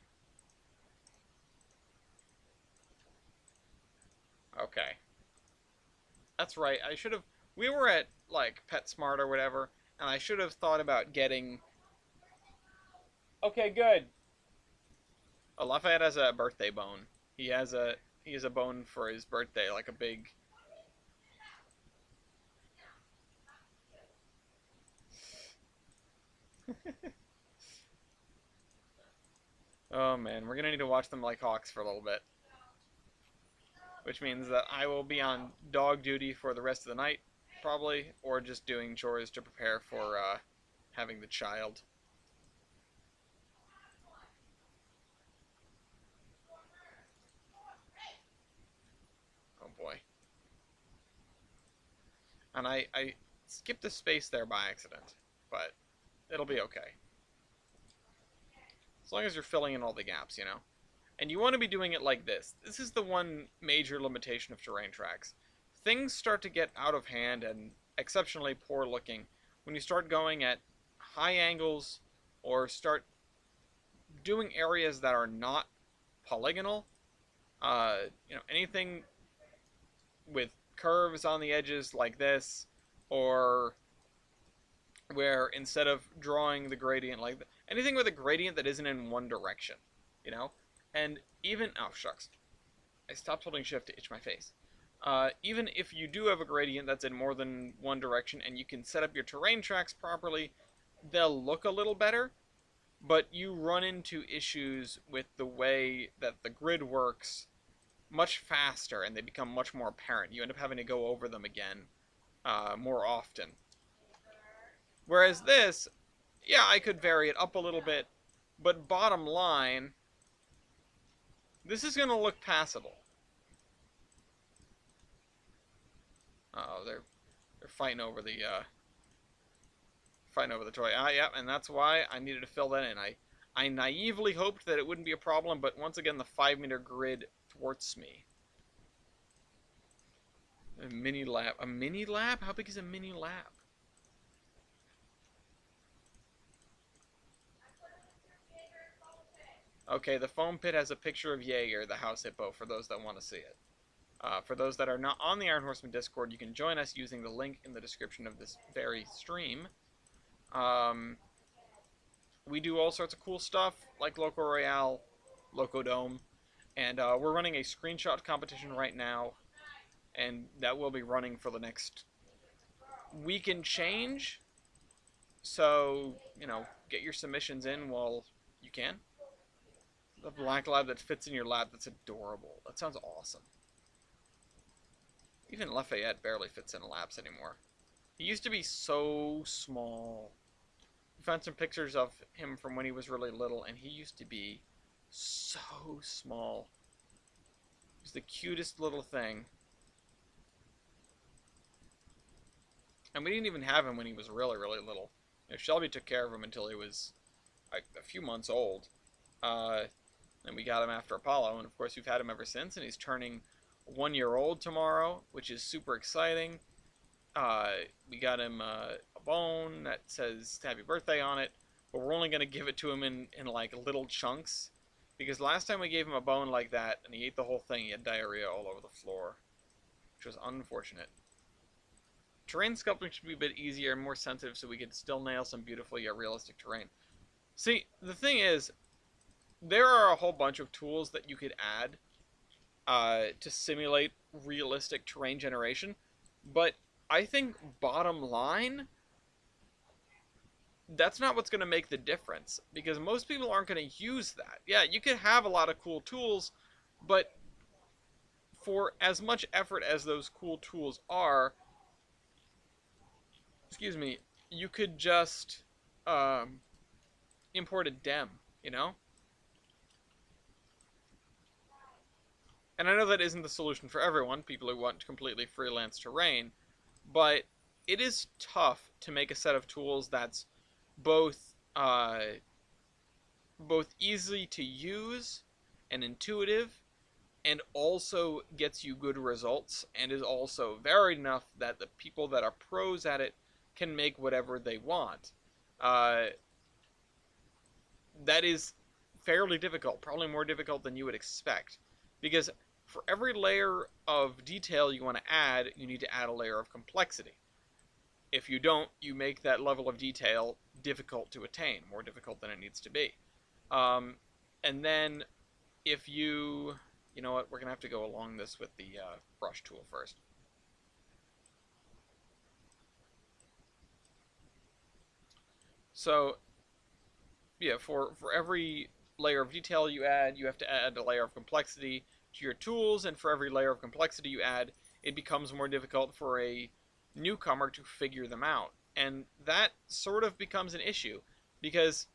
Okay. That's right. I should have... We were at, like, PetSmart or whatever, and I should have thought about getting... Okay, good. Oh, Lafayette has a birthday bone. He has a bone for his birthday, like a big... Oh man, we're gonna need to watch them like hawks for a little bit. Which means that I will be on dog duty for the rest of the night, probably, or just doing chores to prepare for having the child. Oh boy. And I skipped a space there by accident, but it'll be okay. As long as you're filling in all the gaps. And you want to be doing it like this. This is the one major limitation of terrain tracks. Things start to get out of hand and exceptionally poor looking when you start going at high angles or start doing areas that are not polygonal. Anything with curves on the edges like this, or where instead of drawing the gradient like anything with a gradient that isn't in one direction, you know? And even, oh shucks, I stopped holding shift to itch my face. Even if you do have a gradient that's in more than one direction and you can set up your terrain tracks properly, they'll look a little better, but you run into issues with the way that the grid works much faster and they become much more apparent. You end up having to go over them again more often. Whereas this, yeah, I could vary it up a little bit, but bottom line, this is going to look passable. Oh, they're fighting over the toy. Ah, yeah, and that's why I needed to fill that in. I naively hoped that it wouldn't be a problem, but once again, the 5 meter grid thwarts me. A mini lab. A mini lab? How big is a mini lab? Okay, the foam pit has a picture of Jaeger, the house hippo, for those that want to see it. For those that are not on the Iron Horseman Discord, you can join us using the link in the description of this very stream. Um, we do all sorts of cool stuff, like Loco Royale, Loco Dome, and we're running a screenshot competition right now, and that will be running for the next week and change. So, get your submissions in while you can. The black lab that fits in your lab, that's adorable. That sounds awesome. Even Lafayette barely fits in labs anymore. He used to be so small. We found some pictures of him from when he was really little, and he used to be so small. He was the cutest little thing. And we didn't even have him when he was really, really little. Shelby took care of him until he was like a few months old. And we got him after Apollo, and of course we've had him ever since, and he's turning 1 year old tomorrow, which is super exciting. We got him a bone that says happy birthday on it, but we're only going to give it to him in like little chunks, because last time we gave him a bone like that and he ate the whole thing, he had diarrhea all over the floor, which was unfortunate. Terrain sculpting should be a bit easier and more sensitive so we could still nail some beautiful yet realistic terrain. See, the thing is, there are a whole bunch of tools that you could add to simulate realistic terrain generation, but I think bottom line, that's not what's going to make the difference, because most people aren't going to use that. Yeah, you could have a lot of cool tools, but for as much effort as those cool tools are, excuse me, you could just um, import a dem, you know? And I know that isn't the solution for everyone, people who want completely freelance terrain, but it is tough to make a set of tools that's both both easy to use and intuitive, and also gets you good results, and is also varied enough that the people that are pros at it can make whatever they want. Uh, that is fairly difficult, probably more difficult than you would expect, because for every layer of detail you want to add, you need to add a layer of complexity. If you don't, you make that level of detail difficult to attain, more difficult than it needs to be. Um, and then if you know what, we're going to have to go along this with the brush tool first. So, yeah, for every layer of detail you add, you have to add a layer of complexity to your tools, and for every layer of complexity you add, it becomes more difficult for a newcomer to figure them out. And that sort of becomes an issue, because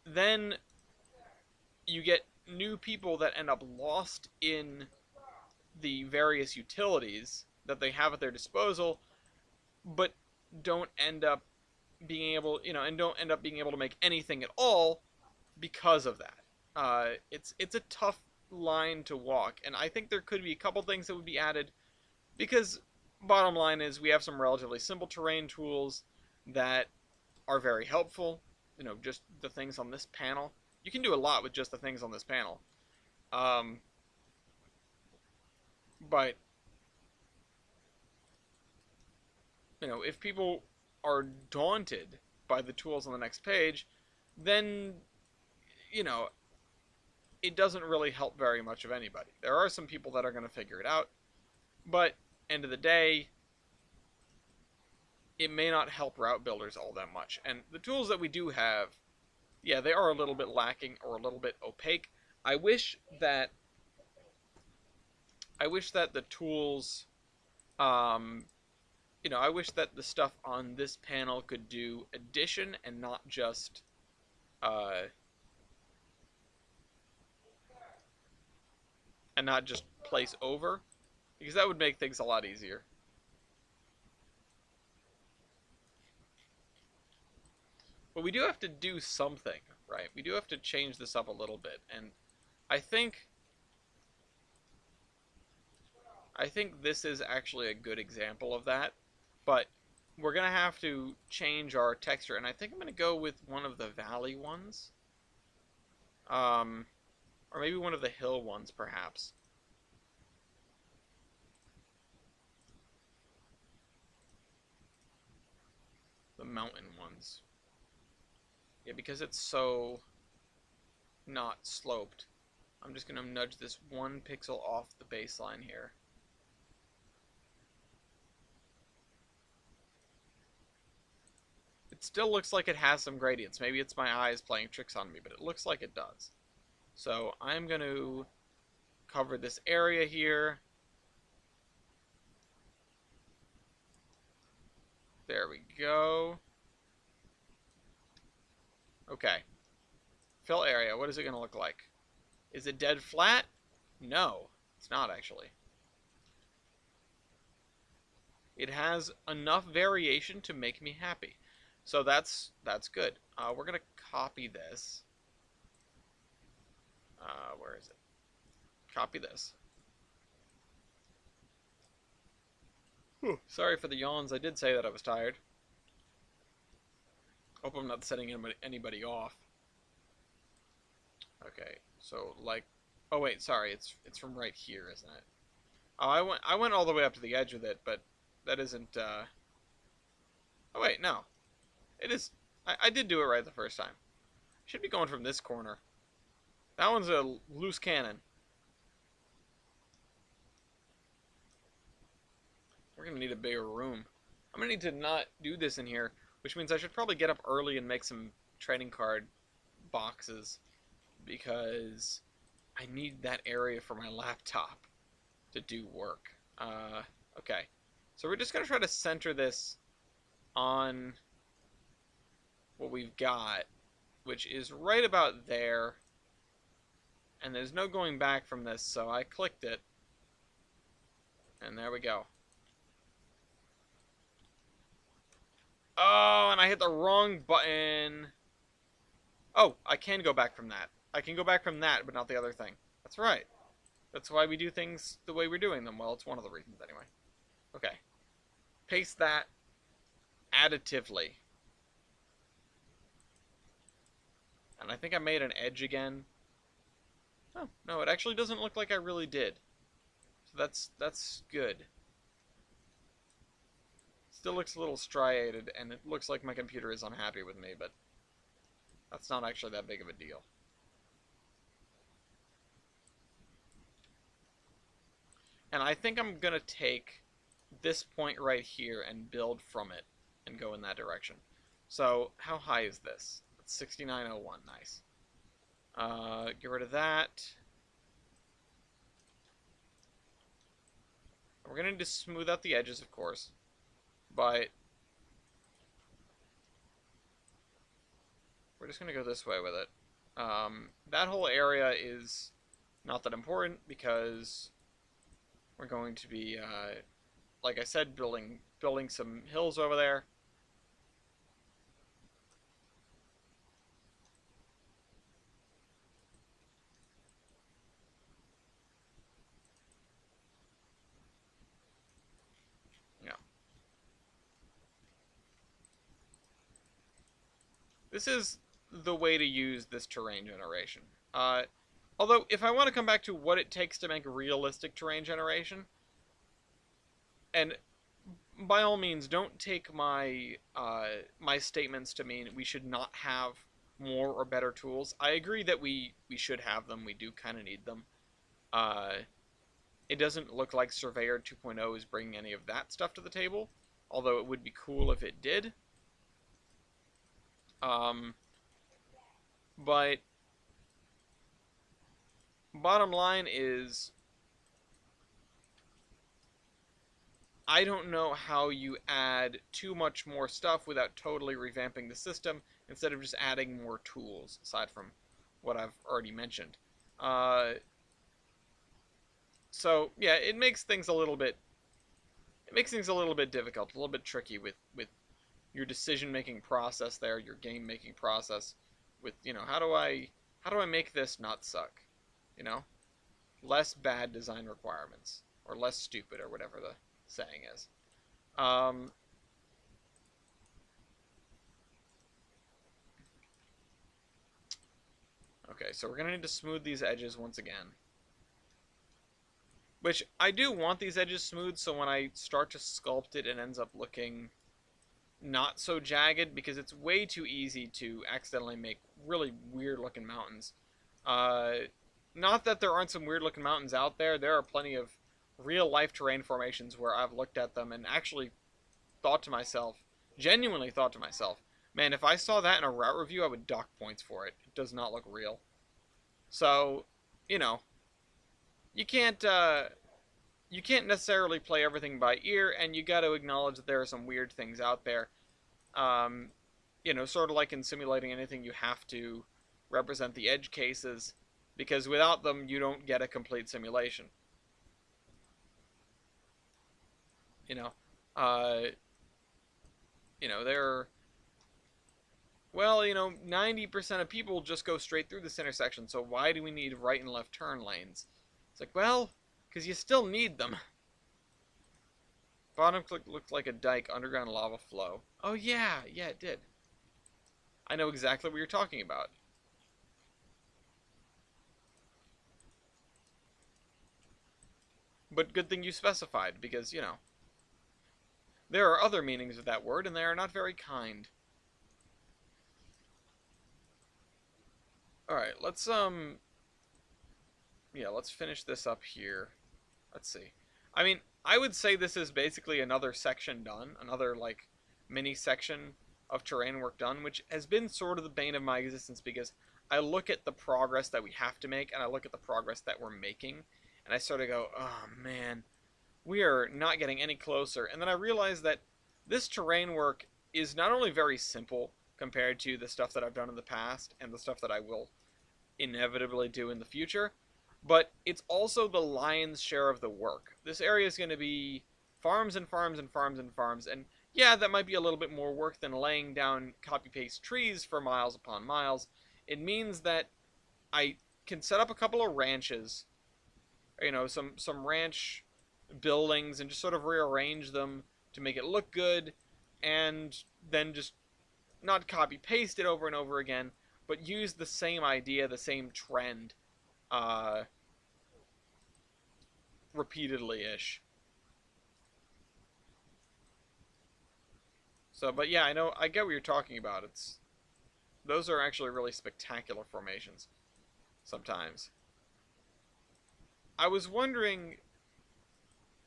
then you get new people that end up lost in the various utilities that they have at their disposal, but don't end up being able, and don't end up being able to make anything at all because of that. It's a tough line to walk, and I think there could be a couple things that would be added, because bottom line is we have some relatively simple terrain tools that are very helpful. Just the things on this panel. You can do a lot with just the things on this panel. Um, but if people are daunted by the tools on the next page, then you know it doesn't really help very much of anybody. There are some people that are going to figure it out, but end of the day, it may not help route builders all that much. And the tools that we do have, yeah, they are a little bit lacking or a little bit opaque. I wish that the tools, um, I wish that the stuff on this panel could do addition and not just, uh, place over, because that would make things a lot easier. But we do have to do something, right? We do have to change this up a little bit, and I think I think this is actually a good example of that. But we're gonna have to change our texture, and I think I'm gonna go with one of the valley ones, um, or maybe one of the hill ones, perhaps. The mountain ones. Yeah, because it's so not sloped. I'm just gonna nudge this 1 pixel off the baseline here. It still looks like it has some gradients. Maybe it's my eyes playing tricks on me, but it looks like it does. So I'm going to cover this area here. There we go. Okay. Fill area. What is it going to look like? Is it dead flat? No, it's not actually. It has enough variation to make me happy. So that's good. We're going to copy this. Where is it? Copy this. Whew. Sorry for the yawns. I did say that I was tired. Hope I'm not setting anybody off. Okay, so like, oh wait, sorry, it's from right here, isn't it? Oh, I went all the way up to the edge with it, but that isn't. Oh wait, no, it is. I did do it right the first time. Should be going from this corner. That one's a loose cannon. We're gonna need a bigger room. I'm gonna need to not do this in here, which means I should probably get up early and make some trading card boxes because I need that area for my laptop to do work. Okay, so we're just gonna try to center this on what we've got, which is right about there. And there's no going back from this, so I clicked it. And there we go. Oh, and I hit the wrong button. Oh, I can go back from that. I can go back from that, but not the other thing. That's right. That's why we do things the way we're doing them. Well, it's one of the reasons anyway. Okay. Paste that additively. And I think I made an edge again. Oh, no, it actually doesn't look like I really did. So that's good. Still looks a little striated, and it looks like my computer is unhappy with me, but that's not actually that big of a deal. And I think I'm going to take this point right here and build from it and go in that direction. So how high is this? It's 6901. Nice. Get rid of that. We're going to just smooth out the edges, of course. But we're just going to go this way with it. That whole area is not that important because we're going to be, like I said, building some hills over there. Yeah. This is the way to use this terrain generation. Although, if I want to come back to what it takes to make realistic terrain generation, and by all means, don't take my my statements to mean we should not have more or better tools. I agree that we should have them. We do kind of need them. Uh, it doesn't look like Surveyor 2.0 is bringing any of that stuff to the table, although it would be cool if it did. Um, but bottom line is, I don't know how you add too much more stuff without totally revamping the system instead of just adding more tools, aside from what I've already mentioned. Uh, so yeah, it makes things a little bit difficult, a little bit tricky with your decision making process there, your game making process with, how do I make this not suck? You know? Less bad design requirements or less stupid or whatever the saying is. Um, okay, so we're going to need to smooth these edges once again. Which I do want these edges smooth so when I start to sculpt it, it ends up looking not so jagged because it's way too easy to accidentally make really weird looking mountains. Uh, Not that there aren't some weird looking mountains out there. There are plenty of real life terrain formations where I've looked at them and actually thought to myself, genuinely thought to myself, man, if I saw that in a route review, I would dock points for it. It does not look real. So, you know, you can't you can't necessarily play everything by ear, and you got to acknowledge that there are some weird things out there. Um, sort of like in simulating anything, you have to represent the edge cases because without them, you don't get a complete simulation. You know, uh, there are, well, 90% of people just go straight through this intersection, so why do we need right and left turn lanes? It's like, well, because you still need them. Bottom click looked like a dike, underground lava flow. Oh yeah, yeah it did. I know exactly what you're talking about. But good thing you specified, because, there are other meanings of that word, and they are not very kind. Alright, let's finish this up here. Let's see. I mean, I would say this is basically another section done, another, like, mini section of terrain work done, which has been sort of the bane of my existence because I look at the progress that we have to make, and I look at the progress that we're making, and I sort of go, oh man, we are not getting any closer. And then I realize that this terrain work is not only very simple compared to the stuff that I've done in the past and the stuff that I will inevitably do in the future, but it's also the lion's share of the work. This area is going to be farms and farms and farms and farms, and yeah, that might be a little bit more work than laying down copy-paste trees for miles upon miles. It means that I can set up a couple of ranches, some ranch buildings, and just sort of rearrange them to make it look good, and then just not copy paste it over and over again, but use the same idea, the same trend, uh, repeatedly ish. So, but yeah, I get what you're talking about. Those are actually really spectacular formations sometimes. I was wondering,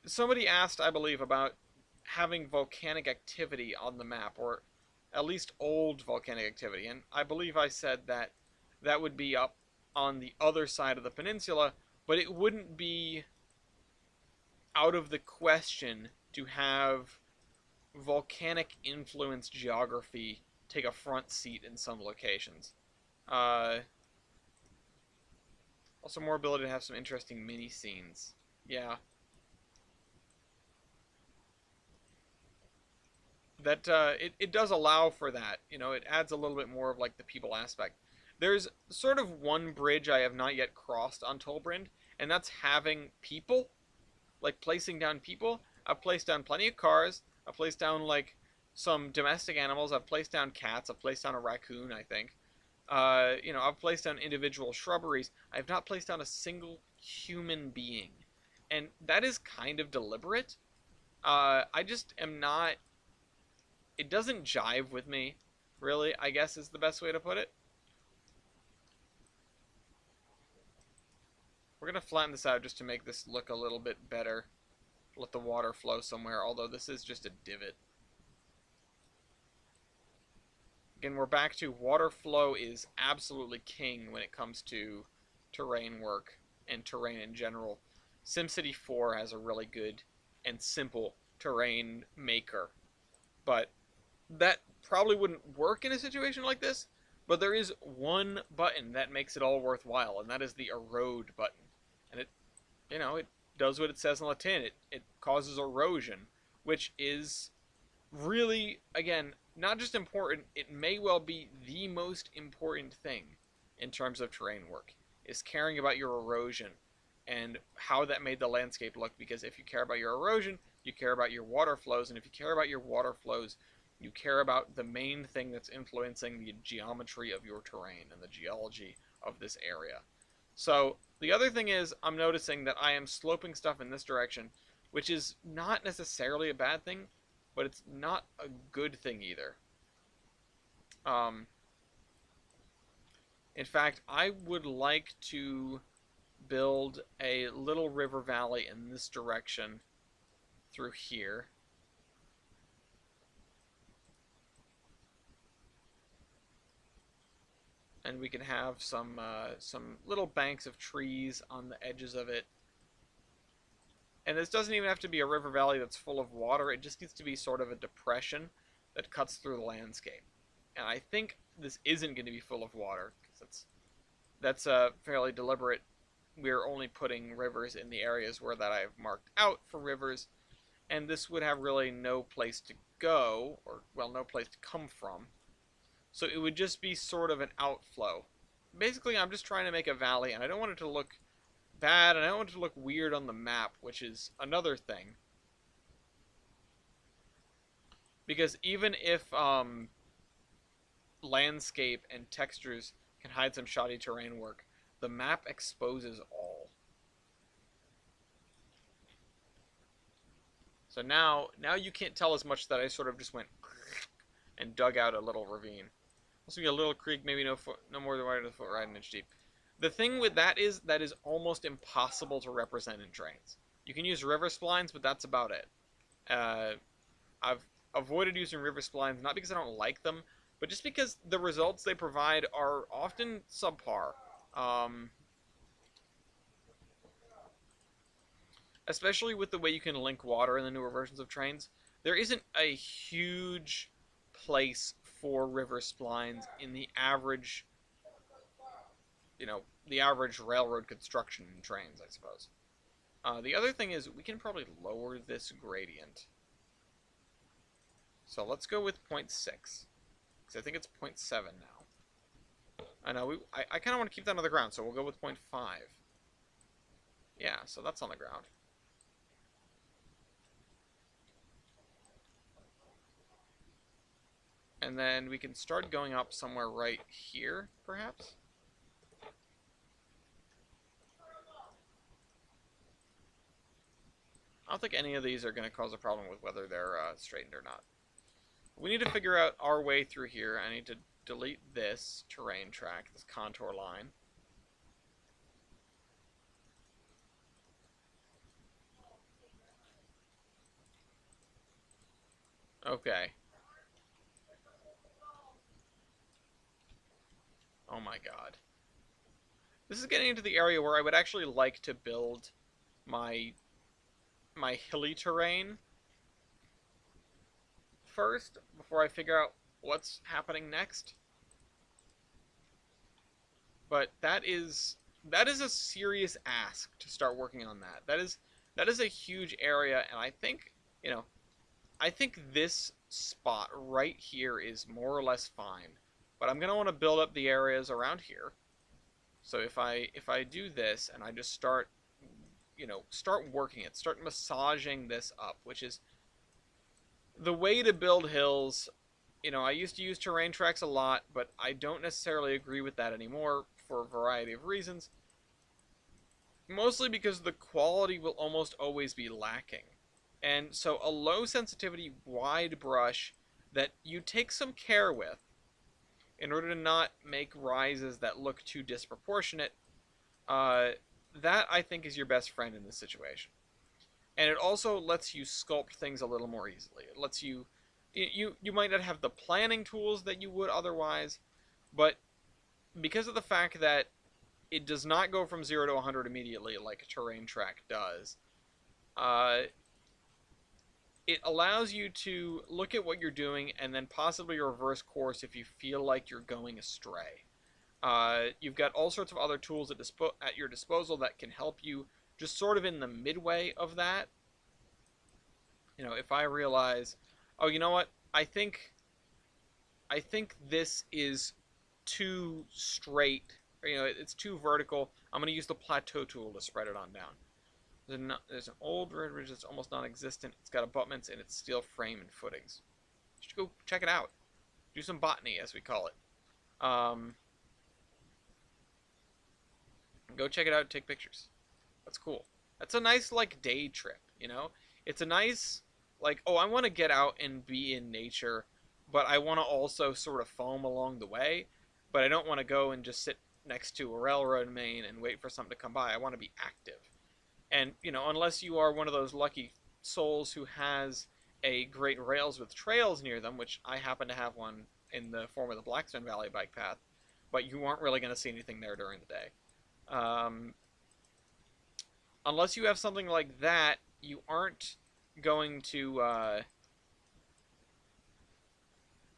somebody asked, I believe, about having volcanic activity on the map, or at least old volcanic activity, and I believe I said that that would be up on the other side of the peninsula, but it wouldn't be out of the question to have volcanic influenced geography take a front seat in some locations. Uh, Also, more ability to have some interesting mini scenes. Yeah, that it does allow for that. It adds a little bit more of like the people aspect. There's sort of one bridge I have not yet crossed on Tolbrand, and that's having people, like placing down people. I've placed down plenty of cars. I've placed down like some domestic animals. I've placed down cats. I've placed down a raccoon, I think. I've placed down individual shrubberies. I have not placed down a single human being, and that is kind of deliberate. I just am not. It doesn't jive with me, really, I guess is the best way to put it. We're going to flatten this out just to make this look a little bit better. Let the water flow somewhere, although this is just a divot. Again, we're back to water flow is absolutely king when it comes to terrain work and terrain in general. SimCity 4 has a really good and simple terrain maker, but that probably wouldn't work in a situation like this. But there is one button that makes it all worthwhile, and that is the erode button. And it does what it says on the tin. It causes erosion, which is really, again, not just important, it may well be the most important thing in terms of terrain work, is caring about your erosion and how that made the landscape look. Because if you care about your erosion, you care about your water flows, and if you care about your water flows, you care about the main thing that's influencing the geometry of your terrain and the geology of this area. So the other thing is, I'm noticing that I am sloping stuff in this direction, which is not necessarily a bad thing, but it's not a good thing either. Um, in fact, I would like to build a little river valley in this direction through here. And we can have some little banks of trees on the edges of it. And this doesn't even have to be a river valley that's full of water. It just needs to be sort of a depression that cuts through the landscape. And I think this isn't going to be full of water, because that's a fairly deliberate. We're only putting rivers in the areas where that I've marked out for rivers, and this would have really no place to go, or, well, no place to come from. So it would just be sort of an outflow. Basically, I'm just trying to make a valley, and I don't want it to look bad, and I don't want it to look weird on the map, which is another thing. Because even if landscape and textures can hide some shoddy terrain work, the map exposes all. So now you can't tell as much that I sort of just went and dug out a little ravine. This will be a little creek, maybe no more than wide a foot, right an inch deep. The thing with that is almost impossible to represent in Trainz. You can use river splines, but that's about it. I've avoided using river splines, not because I don't like them, but just because the results they provide are often subpar. Especially with the way you can link water in the newer versions of Trainz. There isn't a huge place for river splines in the average, the average railroad construction in Trainz, I suppose. The other thing is we can probably lower this gradient. So let's go with 0.6, because I think it's 0.7 now. I know, I kind of want to keep that on the ground, so we'll go with 0.5. Yeah, so that's on the ground. And then we can start going up somewhere right here, perhaps? I don't think any of these are going to cause a problem with whether they're straightened or not. We need to figure out our way through here. I need to delete this terrain track, this contour line. Okay. Oh my god. This is getting into the area where I would actually like to build my hilly terrain first, before I figure out what's happening next. But that is a serious ask to start working on that. That is a huge area, and I think, I think this spot right here is more or less fine. But I'm going to want to build up the areas around here. So if I do this and I just start working it, start massaging this up, which is the way to build hills. I used to use terrain tracks a lot, but I don't necessarily agree with that anymore for a variety of reasons. Mostly because the quality will almost always be lacking. And so a low sensitivity wide brush that you take some care with in order to not make rises that look too disproportionate, that I think is your best friend in this situation. And it also lets you sculpt things a little more easily. It lets you might not have the planning tools that you would otherwise, but because of the fact that it does not go from 0 to 100 immediately like a terrain track does, it allows you to look at what you're doing and then possibly reverse course if you feel like you're going astray. You've got all sorts of other tools at your disposal that can help you just sort of in the midway of that. If I realize Oh, you know what? I think this is too straight. It's too vertical. I'm going to use the plateau tool to spread it on down. There's an old red ridge that's almost non-existent. It's got abutments and its steel frame and footings. You should go check it out. Do some botany, as we call it. Go check it out and take pictures. That's cool. That's a nice like day trip, you know? It's a nice like, oh, I want to get out and be in nature, but I want to also sort of foam along the way, but I don't want to go and just sit next to a railroad main and wait for something to come by. I want to be active. And, unless you are one of those lucky souls who has a great rails with trails near them, which I happen to have one in the form of the Blackstone Valley bike path, but you aren't really going to see anything there during the day. Um, Unless you have something like that, you aren't going to.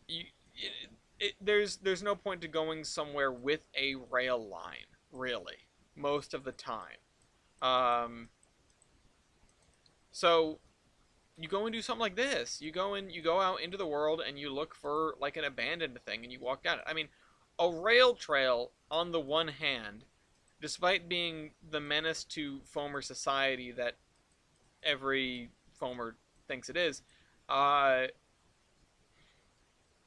You, there's no point to going somewhere with a rail line, really, most of the time. Um, so you go and do something like this. You go out into the world and you look for like an abandoned thing and you walk down it. I mean, a rail trail on the one hand, despite being the menace to foamer society that every foamer thinks it uh,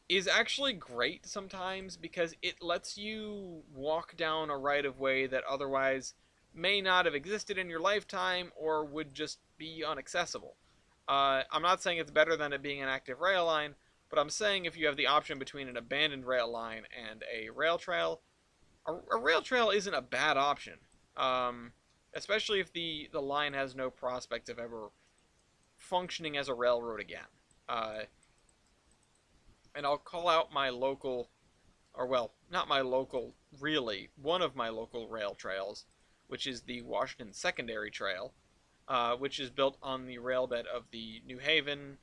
is actually great sometimes because it lets you walk down a right of way that otherwise may not have existed in your lifetime or would just be inaccessible. I'm not saying it's better than it being an active rail line, but I'm saying if you have the option between an abandoned rail line and a rail trail, a rail trail isn't a bad option. Um, Especially if the line has no prospect of ever functioning as a railroad again. Uh, and I'll call out my local, or well, not my local, really, one of my local rail trails, which is the Washington Secondary Trail, which is built on the railbed of the New Haven,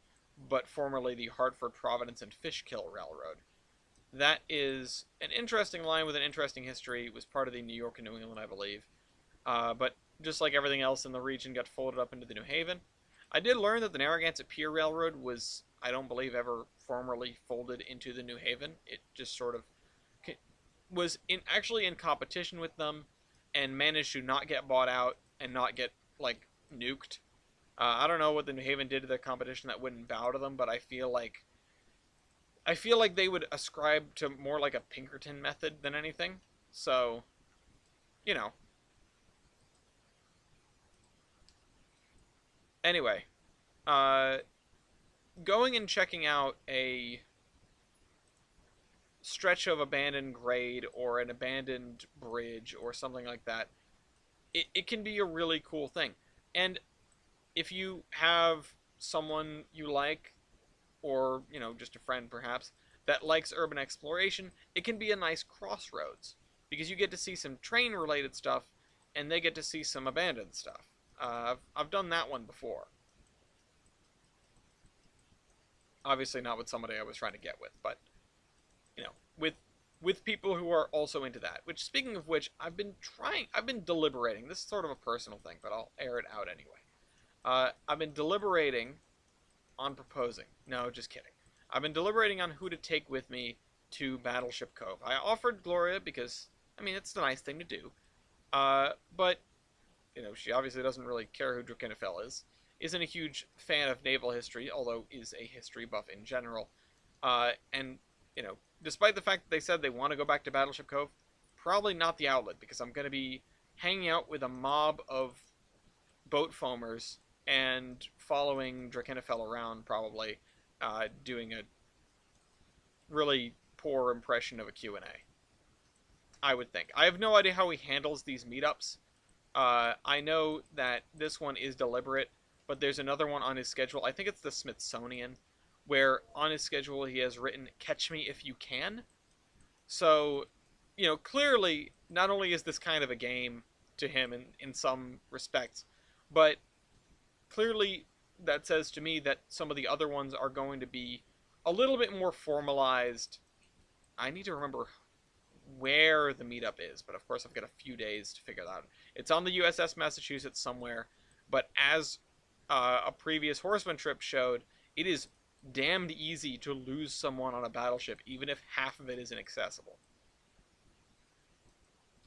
but formerly the Hartford, Providence, and Fishkill Railroad. That is an interesting line with an interesting history. It was part of the New York and New England, I believe. But just like everything else in the region, got folded up into the New Haven. I did learn that the Narragansett Pier Railroad was, I don't believe, ever formerly folded into the New Haven. It just sort of was actually in competition with them and managed to not get bought out and not get like nuked. I don't know what the New Haven did to their competition that wouldn't bow to them, but I feel like they would ascribe to more like a Pinkerton method than anything. So, you know. Anyway, uh, going and checking out a stretch of abandoned grade or an abandoned bridge or something like that, it can be a really cool thing. And if you have someone you like, or, just a friend perhaps, that likes urban exploration, it can be a nice crossroads because you get to see some train related stuff and they get to see some abandoned stuff. I've done that one before. Obviously, not with somebody I was trying to get with, but with people who are also into that. Which, speaking of which, I've been deliberating. This is sort of a personal thing, but I'll air it out anyway. I've been deliberating on proposing. No, just kidding. I've been deliberating on who to take with me to Battleship Cove. I offered Gloria because, I mean, it's the nice thing to do. But, she obviously doesn't really care who Drakenfell is. Isn't a huge fan of naval history, although is a history buff in general. And, despite the fact that they said they want to go back to Battleship Cove, probably not the outlet because I'm going to be hanging out with a mob of boat foamers and following Drakenfell around, probably doing a really poor impression of a Q&A. I would think. I have no idea how he handles these meetups. I know that this one is deliberate, but there's another one on his schedule. I think it's the Smithsonian, where on his schedule he has written "Catch me if you can." So, clearly, not only is this kind of a game to him in some respects, but clearly that says to me that some of the other ones are going to be a little bit more formalized. I need to remember where the meetup is, but of course I've got a few days to figure that out. It's on the USS Massachusetts somewhere, but as a previous Horseman trip showed, it is damned easy to lose someone on a battleship, even if half of it is inaccessible.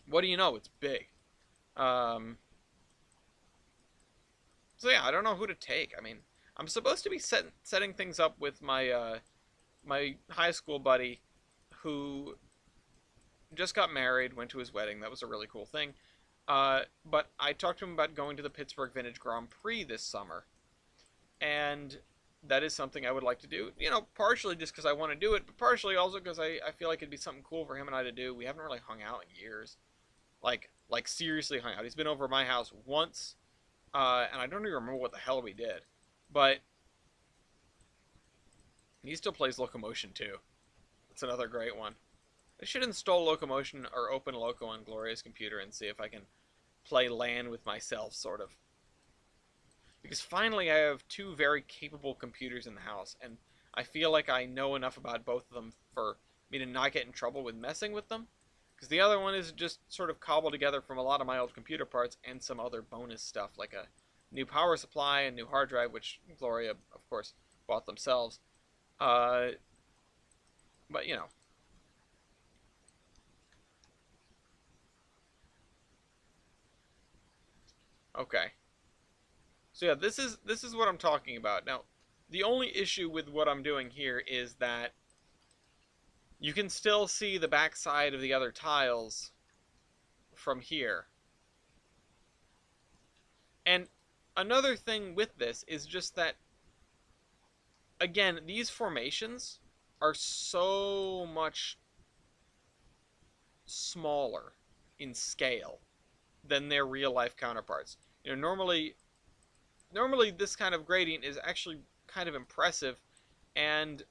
What do you know? It's big. Um, so yeah, I don't know who to take. I mean, I'm supposed to be setting things up with my high school buddy, who just got married, went to his wedding. That was a really cool thing. But I talked to him about going to the Pittsburgh Vintage Grand Prix this summer, and that is something I would like to do. You know, partially just because I want to do it, but partially also because I feel like it'd be something cool for him and I to do. We haven't really hung out in years, like seriously hung out. He's been over at my house once, and I don't even remember what the hell we did, but he still plays Locomotion too. It's another great one. I should install Locomotion or open Loco on Gloria's computer and see if I can play LAN with myself, sort of. Because finally I have two very capable computers in the house, and I feel like I know enough about both of them for me to not get in trouble with messing with them. Because the other one is just sort of cobbled together from a lot of my old computer parts and some other bonus stuff, like a new power supply and new hard drive, which Gloria, of course, bought themselves. Uh, but, you know. Okay. So yeah, this is what I'm talking about. Now, the only issue with what I'm doing here is that you can still see the backside of the other tiles from here. And another thing with this is just that, again, these formations are so much smaller in scale than their real life counterparts. You know, normally this kind of gradient is actually kind of impressive, and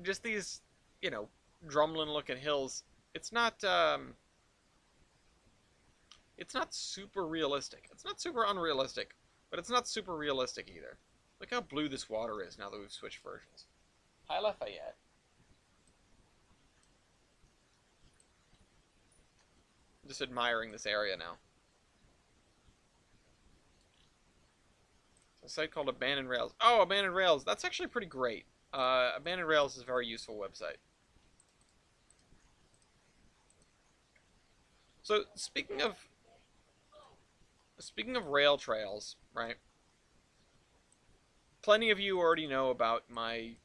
just these, you know, Drumlin looking hills, it's not it's not super realistic. It's not super unrealistic, but it's not super realistic either. Look how blue this water is now that we've switched versions. Hi, Lafayette. I'm just admiring this area now. A site called Abandoned Rails. Oh, Abandoned Rails. That's actually pretty great. Abandoned Rails is a very useful website. So speaking of rail trails, right? Plenty of you already know about my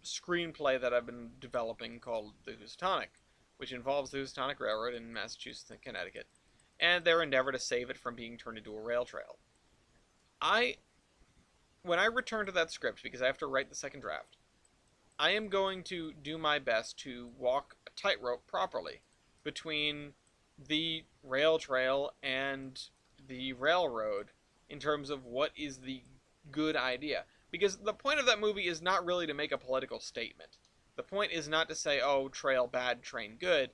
screenplay that I've been developing called The Housatonic, which involves the Housatonic Railroad in Massachusetts and Connecticut, and their endeavor to save it from being turned into a rail trail. I When I return to that script, because I have to write the second draft, I am going to do my best to walk a tightrope properly between the rail trail and the railroad in terms of what is the good idea. Because the point of that movie is not really to make a political statement. The point is not to say, oh, trail bad, train good.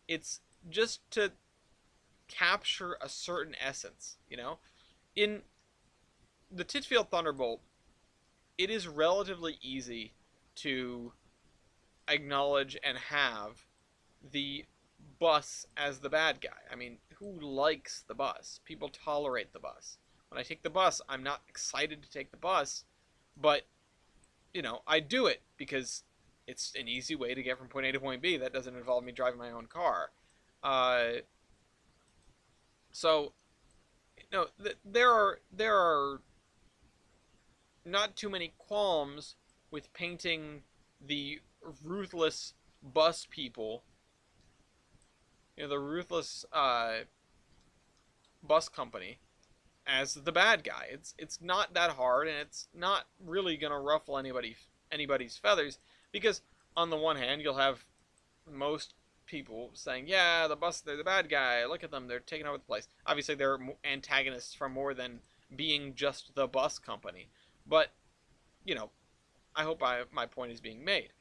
It's just to capture a certain essence, you know? In the Titfield Thunderbolt, it is relatively easy to acknowledge and have the bus as the bad guy. I mean, who likes the bus? People tolerate the bus. When I take the bus, I'm not excited to take the bus, but, you know, I do it because it's an easy way to get from point A to point B that doesn't involve me driving my own car. Uh, so, you know, there are not too many qualms with painting the ruthless bus people, you know, the ruthless bus company as the bad guy. It's not that hard, and it's not really gonna ruffle anybody's feathers, because on the one hand you'll have most people saying, yeah, the bus, they're the bad guy, look at them, they're taking over the place. Obviously they're antagonists for more than being just the bus company, but, you know, I hope my point is being made.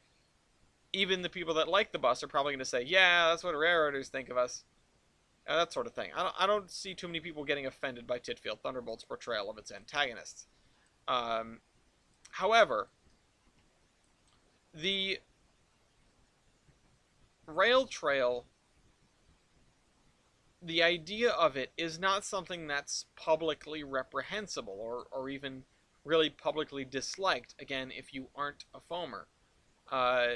Even the people that like the bus are probably going to say, yeah, that's what railroaders think of us. That sort of thing. I don't see too many people getting offended by Titfield Thunderbolt's portrayal of its antagonists. Um, However, the rail trail, the idea of it is not something that's publicly reprehensible or even really publicly disliked, again, if you aren't a foamer, uh,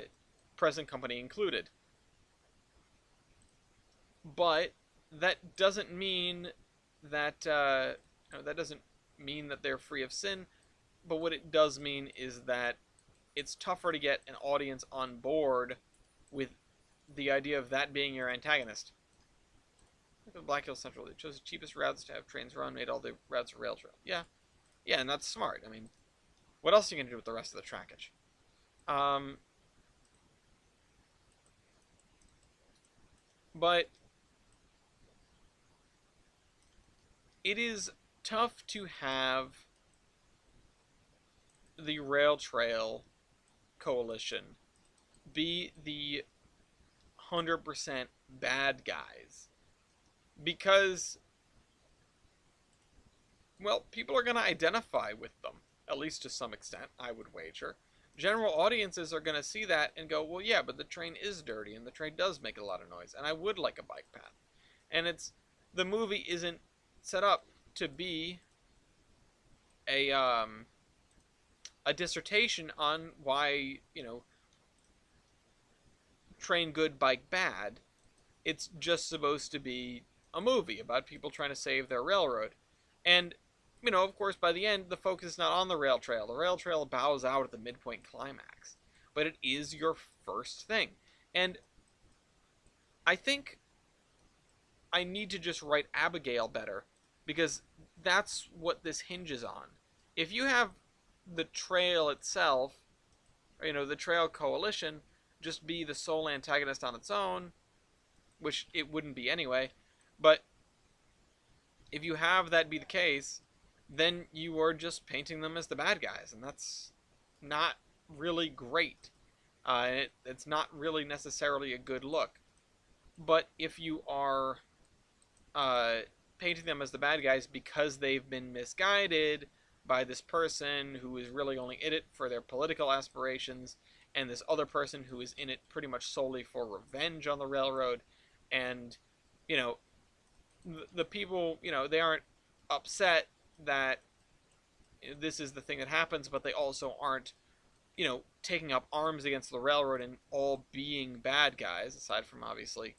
present company included. But that doesn't mean that that doesn't mean that they're free of sin. But what it does mean is that it's tougher to get an audience on board with the idea of that being your antagonist. Look at Black Hill Central. They chose the cheapest routes to have trains run, made all the routes a rail trail. Yeah, yeah, and that's smart. I mean, what else are you gonna do with the rest of the trackage? Um, but it is tough to have the rail trail coalition be the 100% bad guys because, well, people are going to identify with them, at least to some extent, I would wager. General audiences are going to see that and go, well, yeah, but the train is dirty and the train does make a lot of noise, and I would like a bike path. And the movie isn't set up to be a a dissertation on why, train good, bike bad. It's just supposed to be a movie about people trying to save their railroad. And, of course, by the end, the focus is not on the rail trail. The rail trail bows out at the midpoint climax. But it is your first thing. And I think I need to just write Abigail better because that's what this hinges on. If you have the trail itself, the trail coalition, just be the sole antagonist on its own, which it wouldn't be anyway, but if you have that be the case, then you are just painting them as the bad guys, and that's not really great. It's not really necessarily a good look. But if you are uh, painting them as the bad guys because they've been misguided by this person who is really only in it for their political aspirations, and this other person who is in it pretty much solely for revenge on the railroad, and you know the people, they aren't upset that this is the thing that happens, but they also aren't, taking up arms against the railroad and all being bad guys, aside from obviously,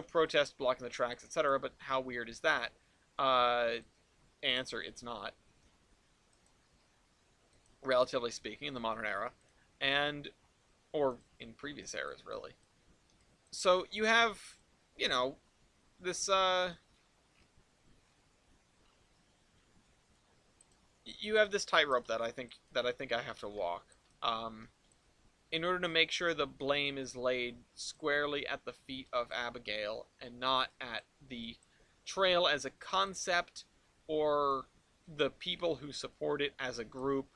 protest, blocking the tracks, etc. But how weird is that? Answer: it's not, relatively speaking, in the modern era, and or in previous eras, really. So you have, you know, this you have this tightrope that I think I have to walk. Um, in order to make sure the blame is laid squarely at the feet of Abigail and not at the trail as a concept or the people who support it as a group,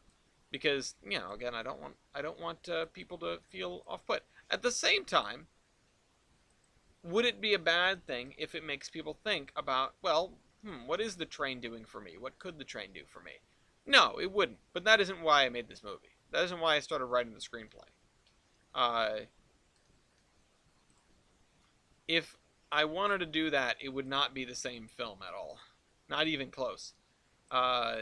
because again, I don't want people to feel off put. At the same time, would it be a bad thing if it makes people think about, well, what is the train doing for me? What could the train do for me? No, it wouldn't. But that isn't why I made this movie. That isn't why I started writing the screenplay. Uh, if I wanted to do that, it would not be the same film at all. Not even close. Uh,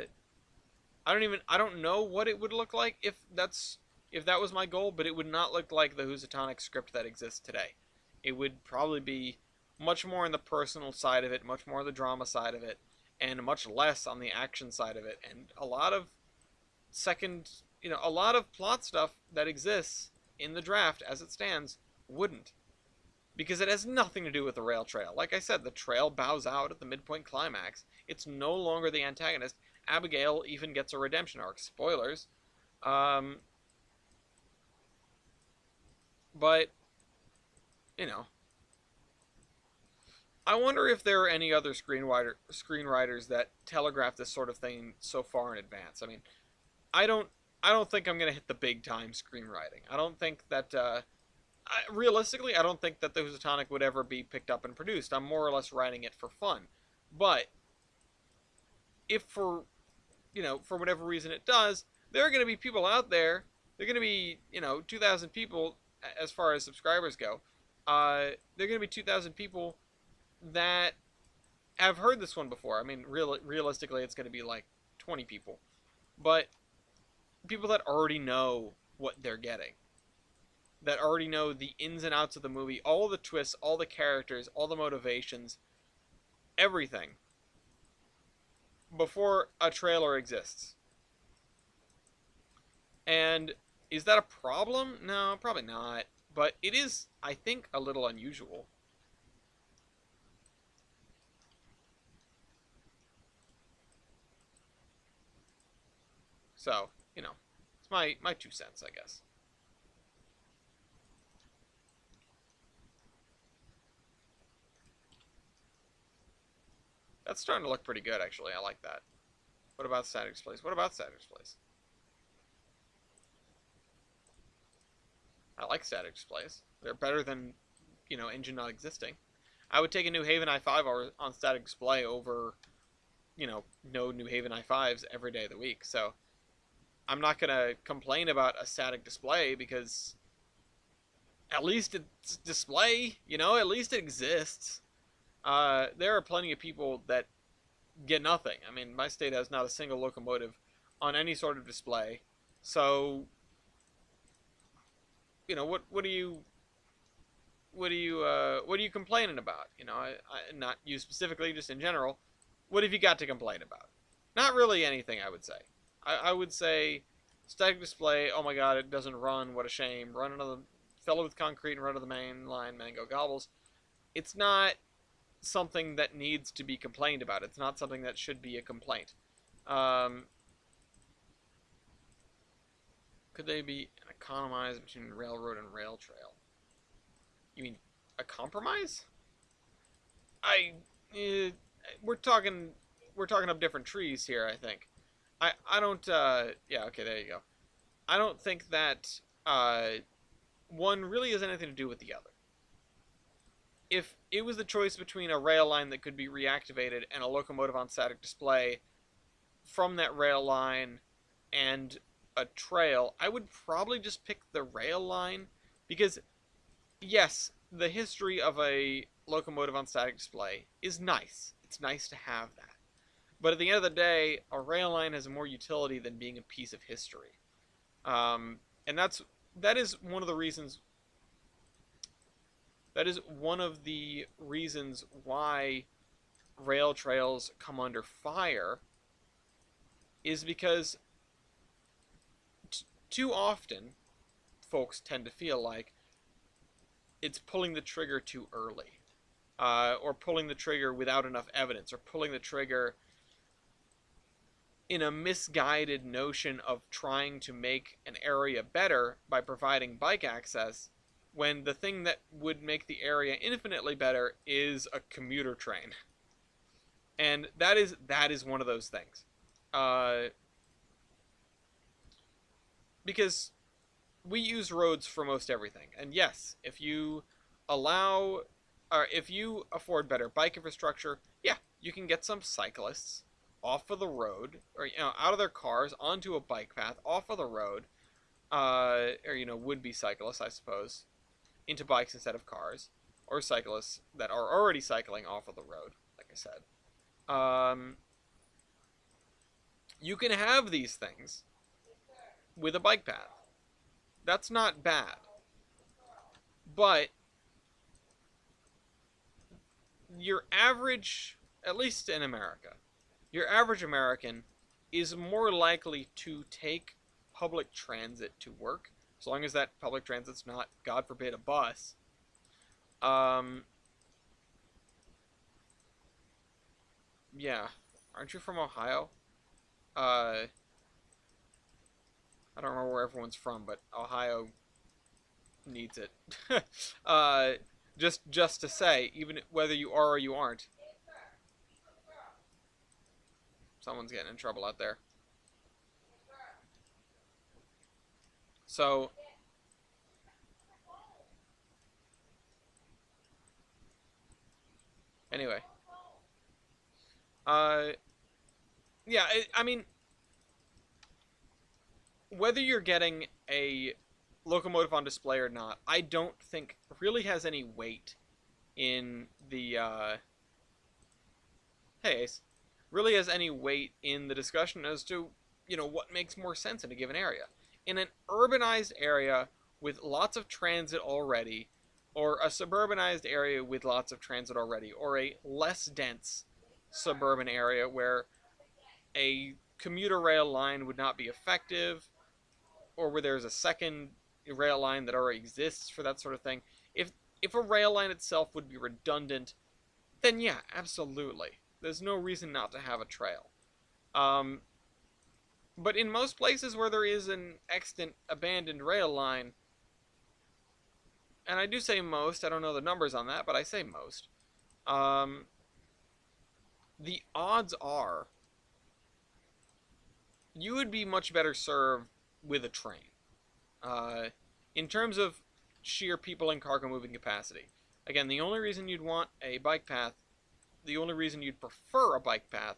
I don't know what it would look like if that was my goal, but it would not look like the Housatonic script that exists today. It would probably be much more on the personal side of it, much more on the drama side of it, and much less on the action side of it, and a lot of a lot of plot stuff that exists in the draft as it stands wouldn't, because it has nothing to do with the rail trail. Like I said, the trail bows out at the midpoint climax. It's no longer the antagonist. Abigail even gets a redemption arc. Spoilers. Um, but, you know, I wonder if there are any other screenwriters that telegraph this sort of thing so far in advance. I mean, I don't I don't think I'm gonna hit the big time screenwriting. I don't think that realistically, I don't think that the Housatonic would ever be picked up and produced. I'm more or less writing it for fun. But if for whatever reason it does, there are going to be people out there. There are going to be 2,000 people as far as subscribers go. There are going to be 2,000 people that have heard this one before. I mean, realistically, it's going to be like 20 people. But people that already know what they're getting, that already know the ins and outs of the movie, all the twists, all the characters, all the motivations, everything before a trailer exists. And is that a problem? No, probably not. But it is, I think, a little unusual. So, it's my 2 cents, I guess. That's starting to look pretty good, actually. I like that. What about static displays? What about static displays? I like static displays. They're better than, engine not existing. I would take a New Haven i5 on static display over, no New Haven i5s every day of the week. So I'm not going to complain about a static display because at least it's display, at least it exists. There are plenty of people that get nothing. I mean, my state has not a single locomotive on any sort of display. So, what are you complaining about? Not you specifically, just in general. What have you got to complain about? Not really anything, I would say. I would say static display. Oh my God, it doesn't run. What a shame. Run another fill it with concrete and run to the main line. Mango gobbles. It's not something that needs to be complained about. It's not something that should be a complaint. Um, could they be an economize between railroad and rail trail? You mean a compromise? I uh, we're talking up different trees here. I think. I don't. Yeah. Okay. There you go. I don't think that one really has anything to do with the other. If it was the choice between a rail line that could be reactivated and a locomotive on static display from that rail line and a trail, I would probably just pick the rail line because, yes, the history of a locomotive on static display is nice. It's nice to have that. But at the end of the day, a rail line has more utility than being a piece of history. And that is one of the reasons. That is one of the reasons why rail trails come under fire. Is because too often, folks tend to feel like it's pulling the trigger too early, or pulling the trigger without enough evidence, or pulling the trigger in a misguided notion of trying to make an area better by providing bike access, when the thing that would make the area infinitely better is a commuter train. And that is one of those things. Because we use roads for most everything. And yes, if you allow, or if you afford better bike infrastructure, yeah, you can get some cyclists off of the road, or out of their cars onto a bike path, off of the road, or would-be cyclists, I suppose, into bikes instead of cars, or cyclists that are already cycling off of the road, like I said. You can have these things with a bike path. That's not bad. But your average, at least in America, your average American is more likely to take public transit to work, as long as that public transit's not, God forbid, a bus. Yeah. Aren't you from Ohio? I don't remember where everyone's from, but Ohio needs it. uh, just to say, even whether you are or you aren't, someone's getting in trouble out there. So, anyway, uh, yeah, I mean, whether you're getting a locomotive on display or not, I don't think really has any weight in the hey Ace, really has any weight in the discussion as to what makes more sense in a given area. In an urbanized area with lots of transit already, or a suburbanized area with lots of transit already, or a less dense suburban area where a commuter rail line would not be effective, or where there's a second rail line that already exists for that sort of thing. If a rail line itself would be redundant, then yeah, absolutely. There's no reason not to have a trail. Um, but in most places where there is an extant abandoned rail line, and I do say most, I don't know the numbers on that, but I say most, um, the odds are you would be much better served with a train. Uh, in terms of sheer people and cargo moving capacity, again, the only reason you'd want a bike path, the only reason you'd prefer a bike path,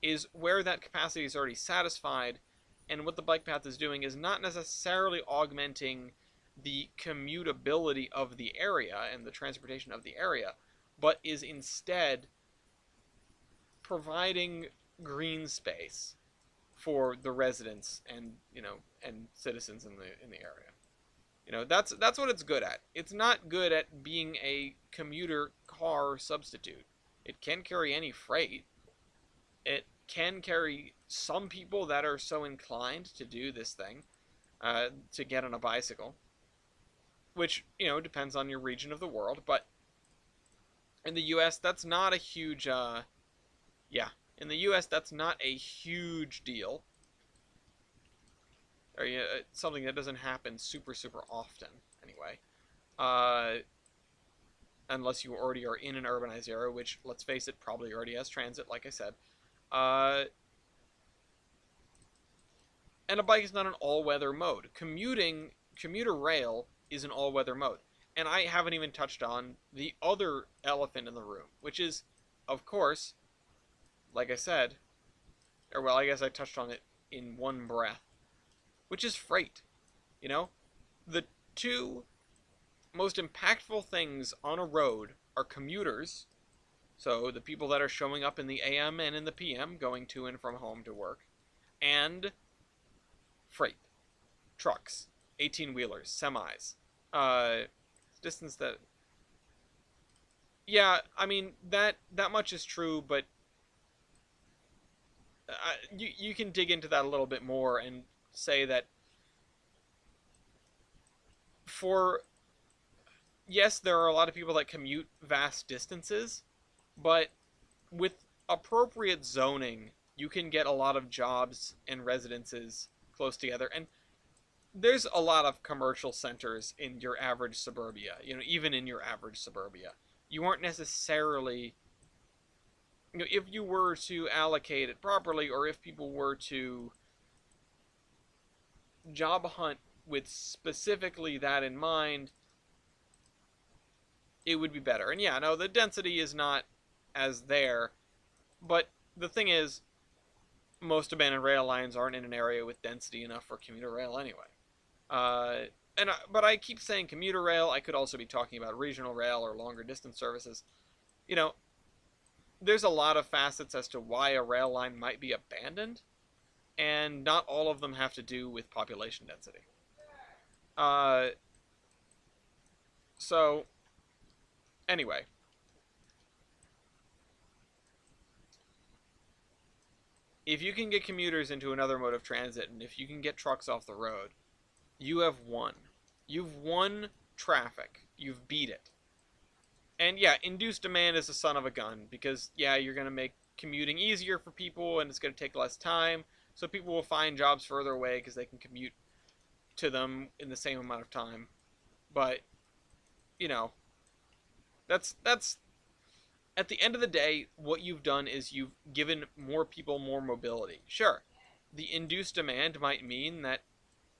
is where that capacity is already satisfied, and what the bike path is doing is not necessarily augmenting the commutability of the area and the transportation of the area, but is instead providing green space for the residents and citizens in the area. That's what it's good at. It's not good at being a commuter car substitute. It can carry any freight. It can carry some people that are so inclined to do this thing, to get on a bicycle, which depends on your region of the world. But in the U.S., that's not a huge yeah. In the U.S., that's not a huge deal, or something that doesn't happen super super often anyway. Uh, unless you already are in an urbanized area, which let's face it, probably already has transit, like I said. Uh, and a bike is not an all-weather mode. Commuter rail is an all-weather mode. And I haven't even touched on the other elephant in the room, which is, of course, like I said, or well, I guess I touched on it in one breath, which is freight. You know, the two most impactful things on a road are commuters, so the people that are showing up in the AM and in the PM going to and from home to work, and freight, trucks, 18 wheelers, semis. Uh, distance that, yeah, I mean that much is true, but you can dig into that a little bit more and say that for yes, there are a lot of people that commute vast distances, but with appropriate zoning, you can get a lot of jobs and residences close together. And there's a lot of commercial centers in your average suburbia, even in your average suburbia. You aren't necessarily, if you were to allocate it properly, or if people were to job hunt with specifically that in mind, it would be better. And yeah, no, the density is not as there, but the thing is, most abandoned rail lines aren't in an area with density enough for commuter rail anyway. Uh, but I keep saying commuter rail. I could also be talking about regional rail or longer distance services. You know, there's a lot of facets as to why a rail line might be abandoned, and not all of them have to do with population density. Uh, so anyway, if you can get commuters into another mode of transit, and if you can get trucks off the road, you have won. You've won traffic. You've beat it. And yeah, induced demand is a son of a gun, because yeah, you're going to make commuting easier for people and it's going to take less time. So people will find jobs further away because they can commute to them in the same amount of time. But, you know, that's at the end of the day, what you've done is you've given more people more mobility. Sure, the induced demand might mean that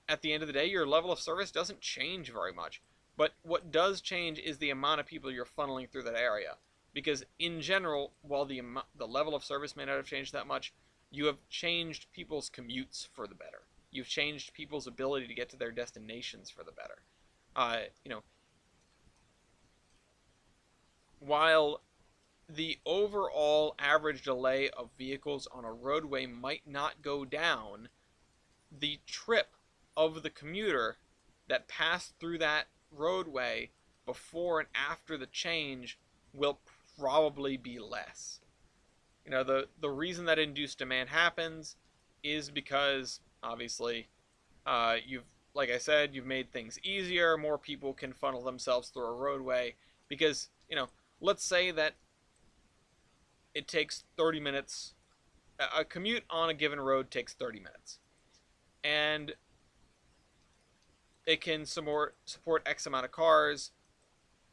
at the end of the day, your level of service doesn't change very much. But what does change is the amount of people you're funneling through that area. Because in general, while the level of service may not have changed that much, you have changed people's commutes for the better. You've changed people's ability to get to their destinations for the better. You know, while the overall average delay of vehicles on a roadway might not go down, the trip of the commuter that passed through that roadway before and after the change will probably be less. The reason that induced demand happens is because obviously you've like I said, you've made things easier. More people can funnel themselves through a roadway because let's say that it takes 30 minutes. A commute on a given road takes 30 minutes, and it can support X amount of cars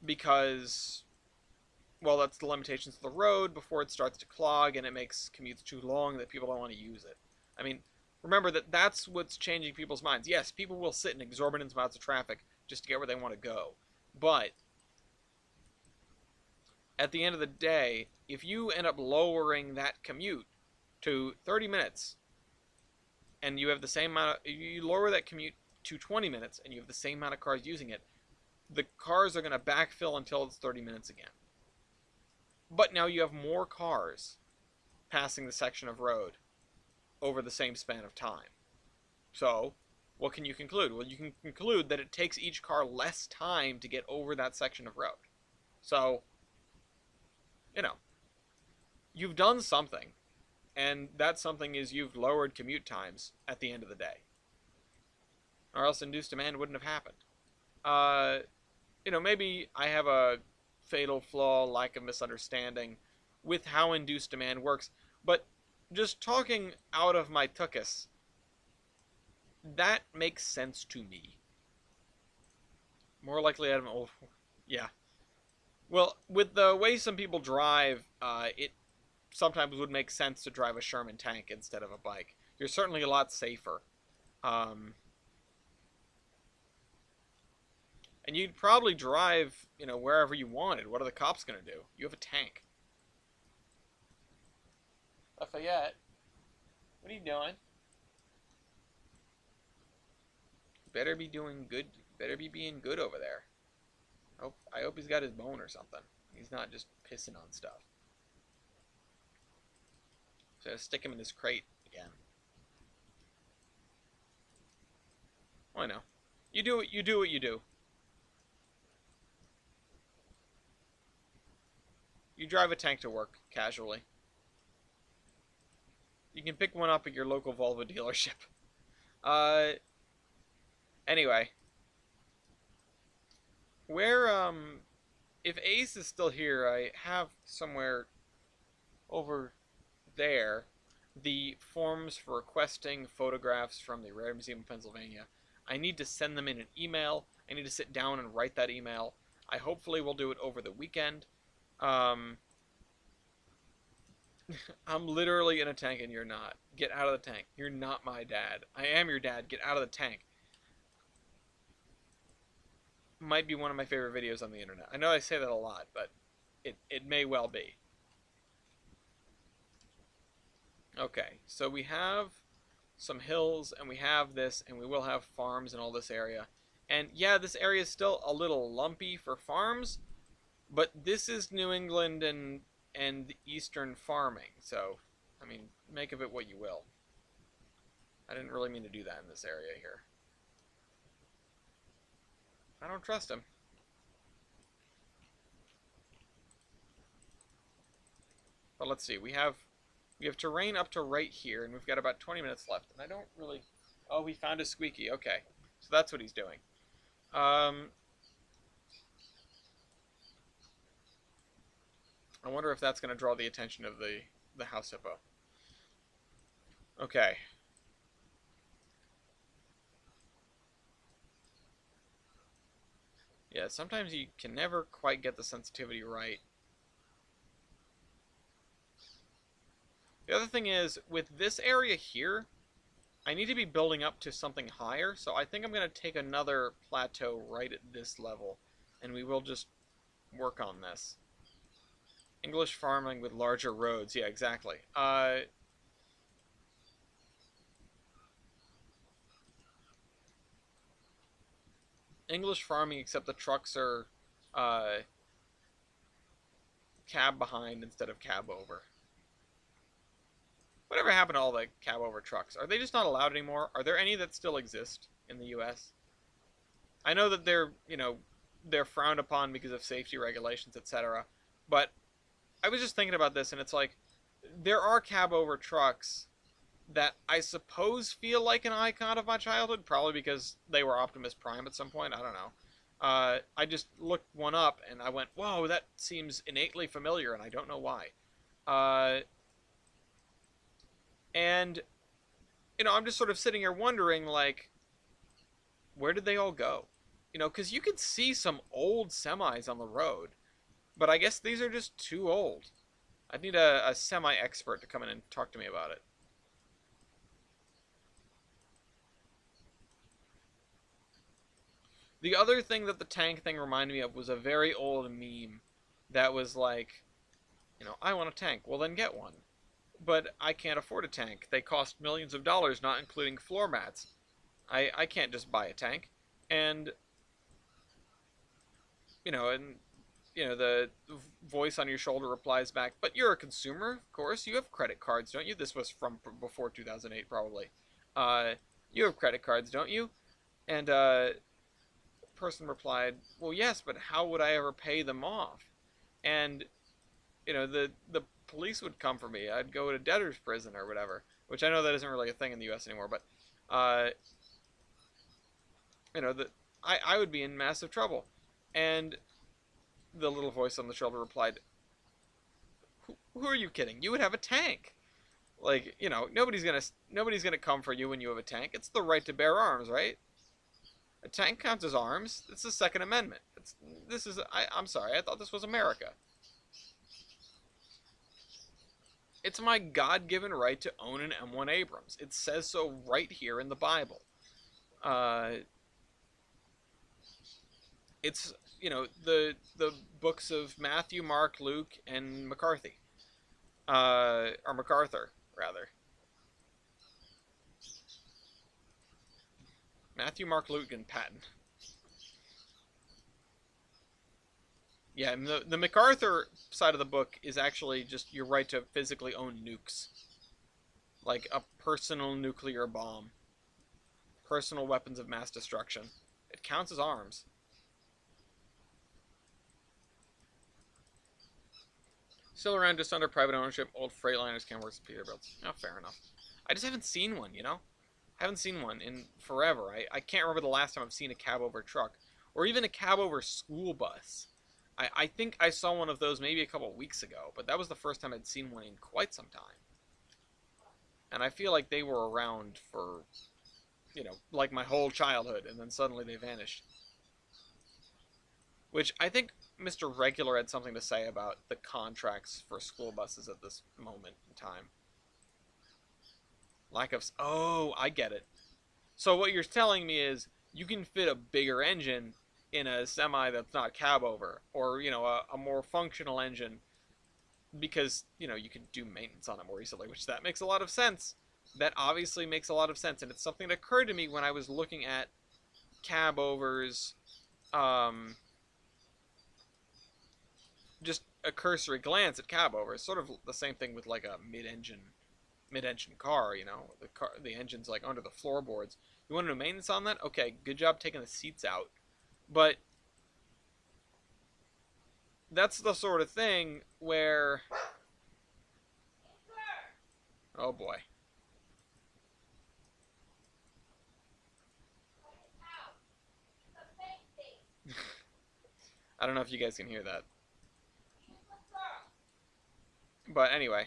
because, well, that's the limitations of the road before it starts to clog and it makes commutes too long that people don't want to use it. I mean, remember that that's what's changing people's minds. Yes, people will sit in exorbitant amounts of traffic just to get where they want to go. But at the end of the day, if you end up lowering that commute to 30 minutes and you have the same amount you lower that commute to 20 minutes and you have the same amount of cars using it, the cars are going to backfill until it's 30 minutes again. But now you have more cars passing the section of road over the same span of time. So, what can you conclude? Well, you can conclude that it takes each car less time to get over that section of road. So, you know, you've done something, and that something is you've lowered commute times at the end of the day. Or else induced demand wouldn't have happened. Maybe I have a fatal flaw, lack of misunderstanding with how induced demand works, but just talking out of my tuchus, that makes sense to me. More likely out of yeah. Well, with the way some people drive, it sometimes would make sense to drive a Sherman tank instead of a bike. You're certainly a lot safer. Um, and you'd probably drive, wherever you wanted. What are the cops going to do? You have a tank. Lafayette, what are you doing? You better be doing good. You better be being good over there. I hope he's got his bone or something. He's not just pissing on stuff. So stick him in his crate again. Oh, I know. You do what you do. You drive a tank to work casually. You can pick one up at your local Volvo dealership. Uh, anyway, where if Ace is still here, I have somewhere over there the forms for requesting photographs from the Rare Museum of Pennsylvania. I need to send them in an email. I need to sit down and write that email. I hopefully will do it over the weekend. I'm literally in a tank and you're not. Get out of the tank. You're not my dad. I am your dad. Get out of the tank. Might be one of my favorite videos on the internet. I know I say that a lot, but it may well be. Okay, so we have some hills, and we have this, and we will have farms in all this area. And yeah, this area is still a little lumpy for farms, but this is New England and Eastern farming, so, I mean, make of it what you will. I didn't really mean to do that in this area here. I don't trust him. But let's see, we have terrain up to right here, and we've got about 20 minutes left, and I don't really... Oh, he found a squeaky, okay. So that's what he's doing. I wonder if that's going to draw the attention of the house hippo. Okay. Yeah, sometimes you can never quite get the sensitivity right. The other thing is, with this area here, I need to be building up to something higher, so I think I'm going to take another plateau right at this level, and we will just work on this. English farming with larger roads. Yeah, exactly. English farming, except the trucks are cab behind instead of cab over. Whatever happened to all the cab over trucks? Are they just not allowed anymore? Are there any that still exist in the U.S.? I know that they're frowned upon because of safety regulations, etc. But I was just thinking about this, and it's like there are cab over trucks that I suppose feel like an icon of my childhood, probably because they were Optimus Prime at some point. I don't know. I just looked one up and I went, "Whoa, that seems innately familiar," and I don't know why. Uh, and I'm just sort of sitting here wondering, like, where did they all go? Because you could see some old semis on the road, but I guess these are just too old. I'd need a semi expert to come in and talk to me about it. The other thing that the tank thing reminded me of was a very old meme that was like, I want a tank. Well, then get one. But I can't afford a tank. They cost millions of dollars, not including floor mats. I can't just buy a tank. And, and the voice on your shoulder replies back, but you're a consumer, of course. You have credit cards, don't you? This was from before 2008, probably. Uh, you have credit cards, don't you? And person replied, well, yes, but how would I ever pay them off? And, the police would come for me. I'd go to debtor's prison or whatever, which I know that isn't really a thing in the U.S. anymore, but, uh, I would be in massive trouble. And the little voice on the shoulder replied, who are you kidding? You would have a tank. Like, nobody's gonna come for you when you have a tank. It's the right to bear arms, right? A tank counts as arms. It's the Second Amendment. I'm sorry. I thought this was America. It's my God-given right to own an M1 Abrams. It says so right here in the Bible. Uh, it's the books of Matthew, Mark, Luke, and McCarthy. Or MacArthur, rather. Matthew, Mark, Luke, and Patton. Yeah, and the MacArthur side of the book is actually just your right to physically own nukes. Like a personal nuclear bomb. Personal weapons of mass destruction. It counts as arms. Still around just under private ownership, old Freightliners, Kenworths, and Peterbilts. Oh, fair enough. I just haven't seen one, I haven't seen one in forever. I can't remember the last time I've seen a cab over truck. Or even a cab over school bus. I think I saw one of those maybe a couple weeks ago, but that was the first time I'd seen one in quite some time. And I feel like they were around for, like my whole childhood, and then suddenly they vanished. Which I think Mr. Regular had something to say about the contracts for school buses at this moment in time. Lack of. Oh, I get it. So what you're telling me is you can fit a bigger engine in a semi that's not cab over, or a more functional engine because you can do maintenance on it more easily, which that makes a lot of sense. That obviously makes a lot of sense, and it's something that occurred to me when I was looking at cab overs. Just a cursory glance at cab overs, sort of the same thing with like a mid-engine car. The engine's like under the floorboards. You want to do maintenance on that? Okay, good job taking the seats out. But that's the sort of thing where, oh boy. I don't know if you guys can hear that. But anyway.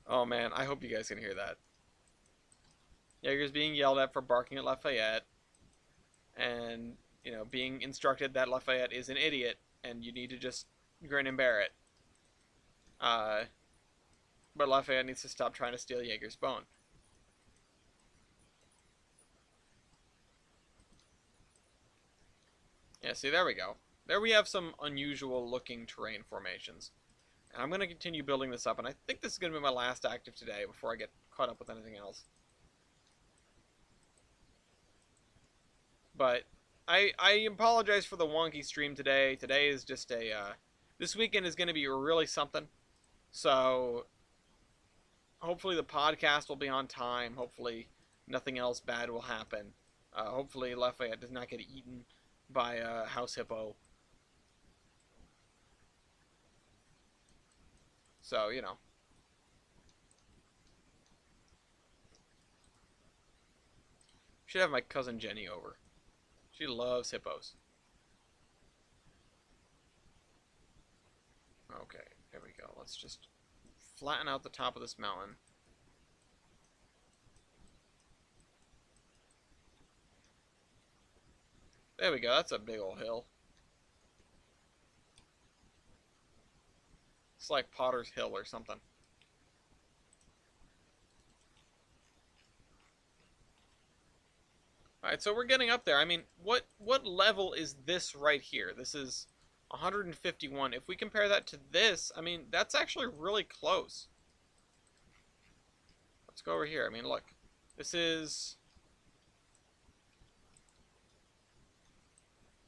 Oh man, I hope you guys can hear that. Jaeger's being yelled at for barking at Lafayette, and being instructed that Lafayette is an idiot, and you need to just grin and bear it. Uh, but Lafayette needs to stop trying to steal Jaeger's bone. Yeah, see, there we go. There we have some unusual looking terrain formations. And I'm going to continue building this up, and I think this is going to be my last active today before I get caught up with anything else. But I apologize for the wonky stream today. Today is just a this weekend is going to be really something. So hopefully the podcast will be on time. Hopefully nothing else bad will happen. Hopefully Lafayette does not get eaten by a house hippo. So, you know. Should have my cousin Jenny over. She loves hippos. Okay, there we go. Let's just flatten out the top of this mountain. There we go. That's a big old hill. It's like Potter's Hill or something. Alright, so we're getting up there. I mean, what level is this right here? This is 151. If we compare that to this, I mean, that's actually really close. Let's go over here. I mean, look. This is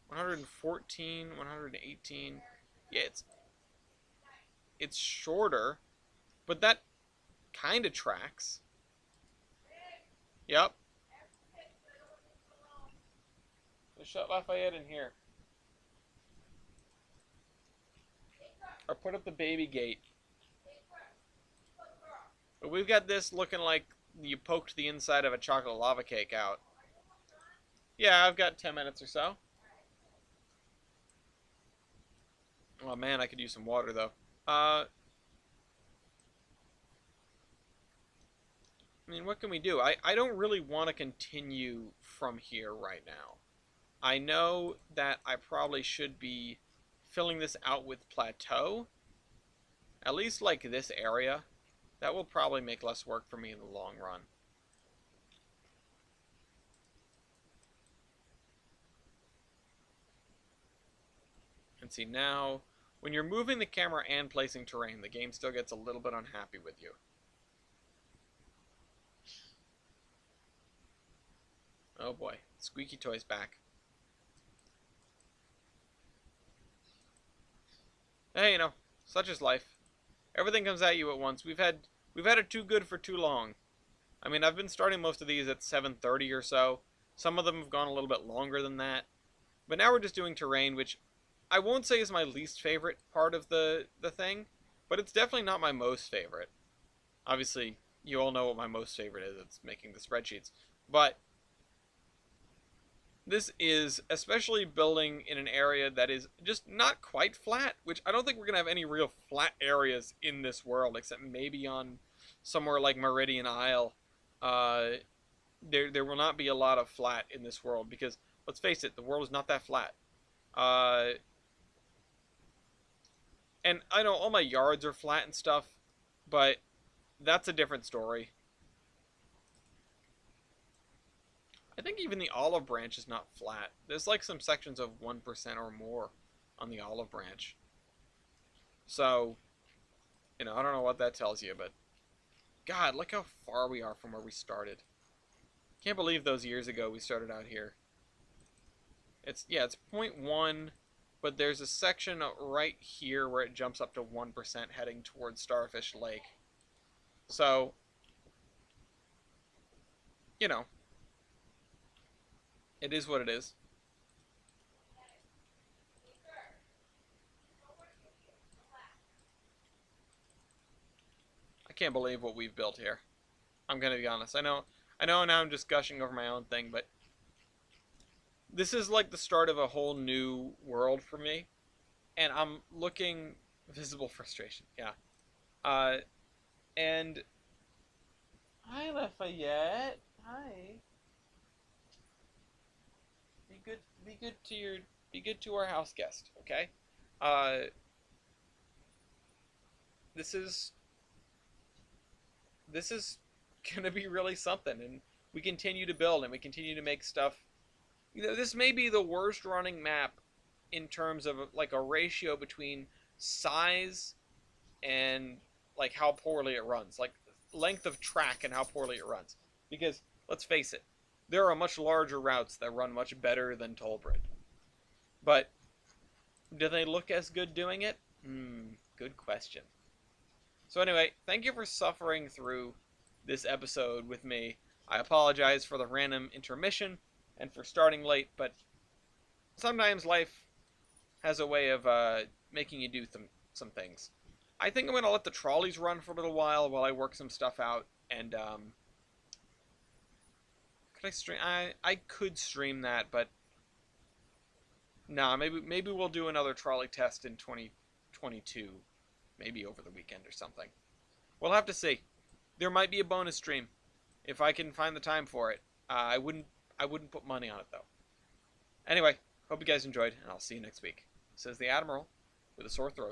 114, 118. Yeah, it's shorter, but that kind of tracks. Yep. Let's shut Lafayette in here. Or put up the baby gate. But we've got this looking like you poked the inside of a chocolate lava cake out. Yeah, I've got 10 minutes or so. Oh man, I could use some water though. I mean, what can we do? I don't really want to continue from here right now. I know that I probably should be filling this out with plateau. At least like this area. That will probably make less work for me in the long run. And see now, when you're moving the camera and placing terrain, the game still gets a little bit unhappy with you. Oh boy, Squeaky Toy's back. Hey, you know, such is life. Everything comes at you at once. We've had it too good for too long. I mean, I've been starting most of these at 7:30 or so. Some of them have gone a little bit longer than that. But now we're just doing terrain, which I won't say is my least favorite part of the thing, but it's definitely not my most favorite. Obviously, you all know what my most favorite is. It's making the spreadsheets. But this is especially building in an area that is just not quite flat, which I don't think we're going to have any real flat areas in this world, except maybe on somewhere like Meridian Isle. There will not be a lot of flat in this world because, let's face it, the world is not that flat. And I know all my yards are flat and stuff, but that's a different story. I think even the olive branch is not flat. There's like some sections of 1% or more on the olive branch. So, you know, I don't know what that tells you, but God, look how far we are from where we started. Can't believe those years ago we started out here. It's 0.1, but there's a section right here where it jumps up to 1% heading towards Starfish Lake. So, you know, it is what it is. I can't believe what we've built here. I'm gonna be honest. I know now I'm just gushing over my own thing, but this is like the start of a whole new world for me. And I'm looking visible frustration, yeah. And hi Lafayette. Hi. Be good to our house guest, okay? Uh this is this is gonna be really something, and we continue to build and we continue to make stuff. You know, this may be the worst running map in terms of like a ratio between size and like how poorly it runs, like length of track and how poorly it runs. Because let's face it, There are much larger routes that run much better than Tolbred. But do they look as good doing it? Good question. So anyway, thank you for suffering through this episode with me. I apologize for the random intermission and for starting late, but sometimes life has a way of making you do some things. I think I'm going to let the trolleys run for a little while I work some stuff out, and could I stream? I could stream that, but nah, maybe we'll do another trolley test in 2022, maybe over the weekend or something. We'll have to see. There might be a bonus stream if I can find the time for it. I wouldn't put money on it though. Anyway, hope you guys enjoyed, and I'll see you next week. Says the Admiral with a sore throat.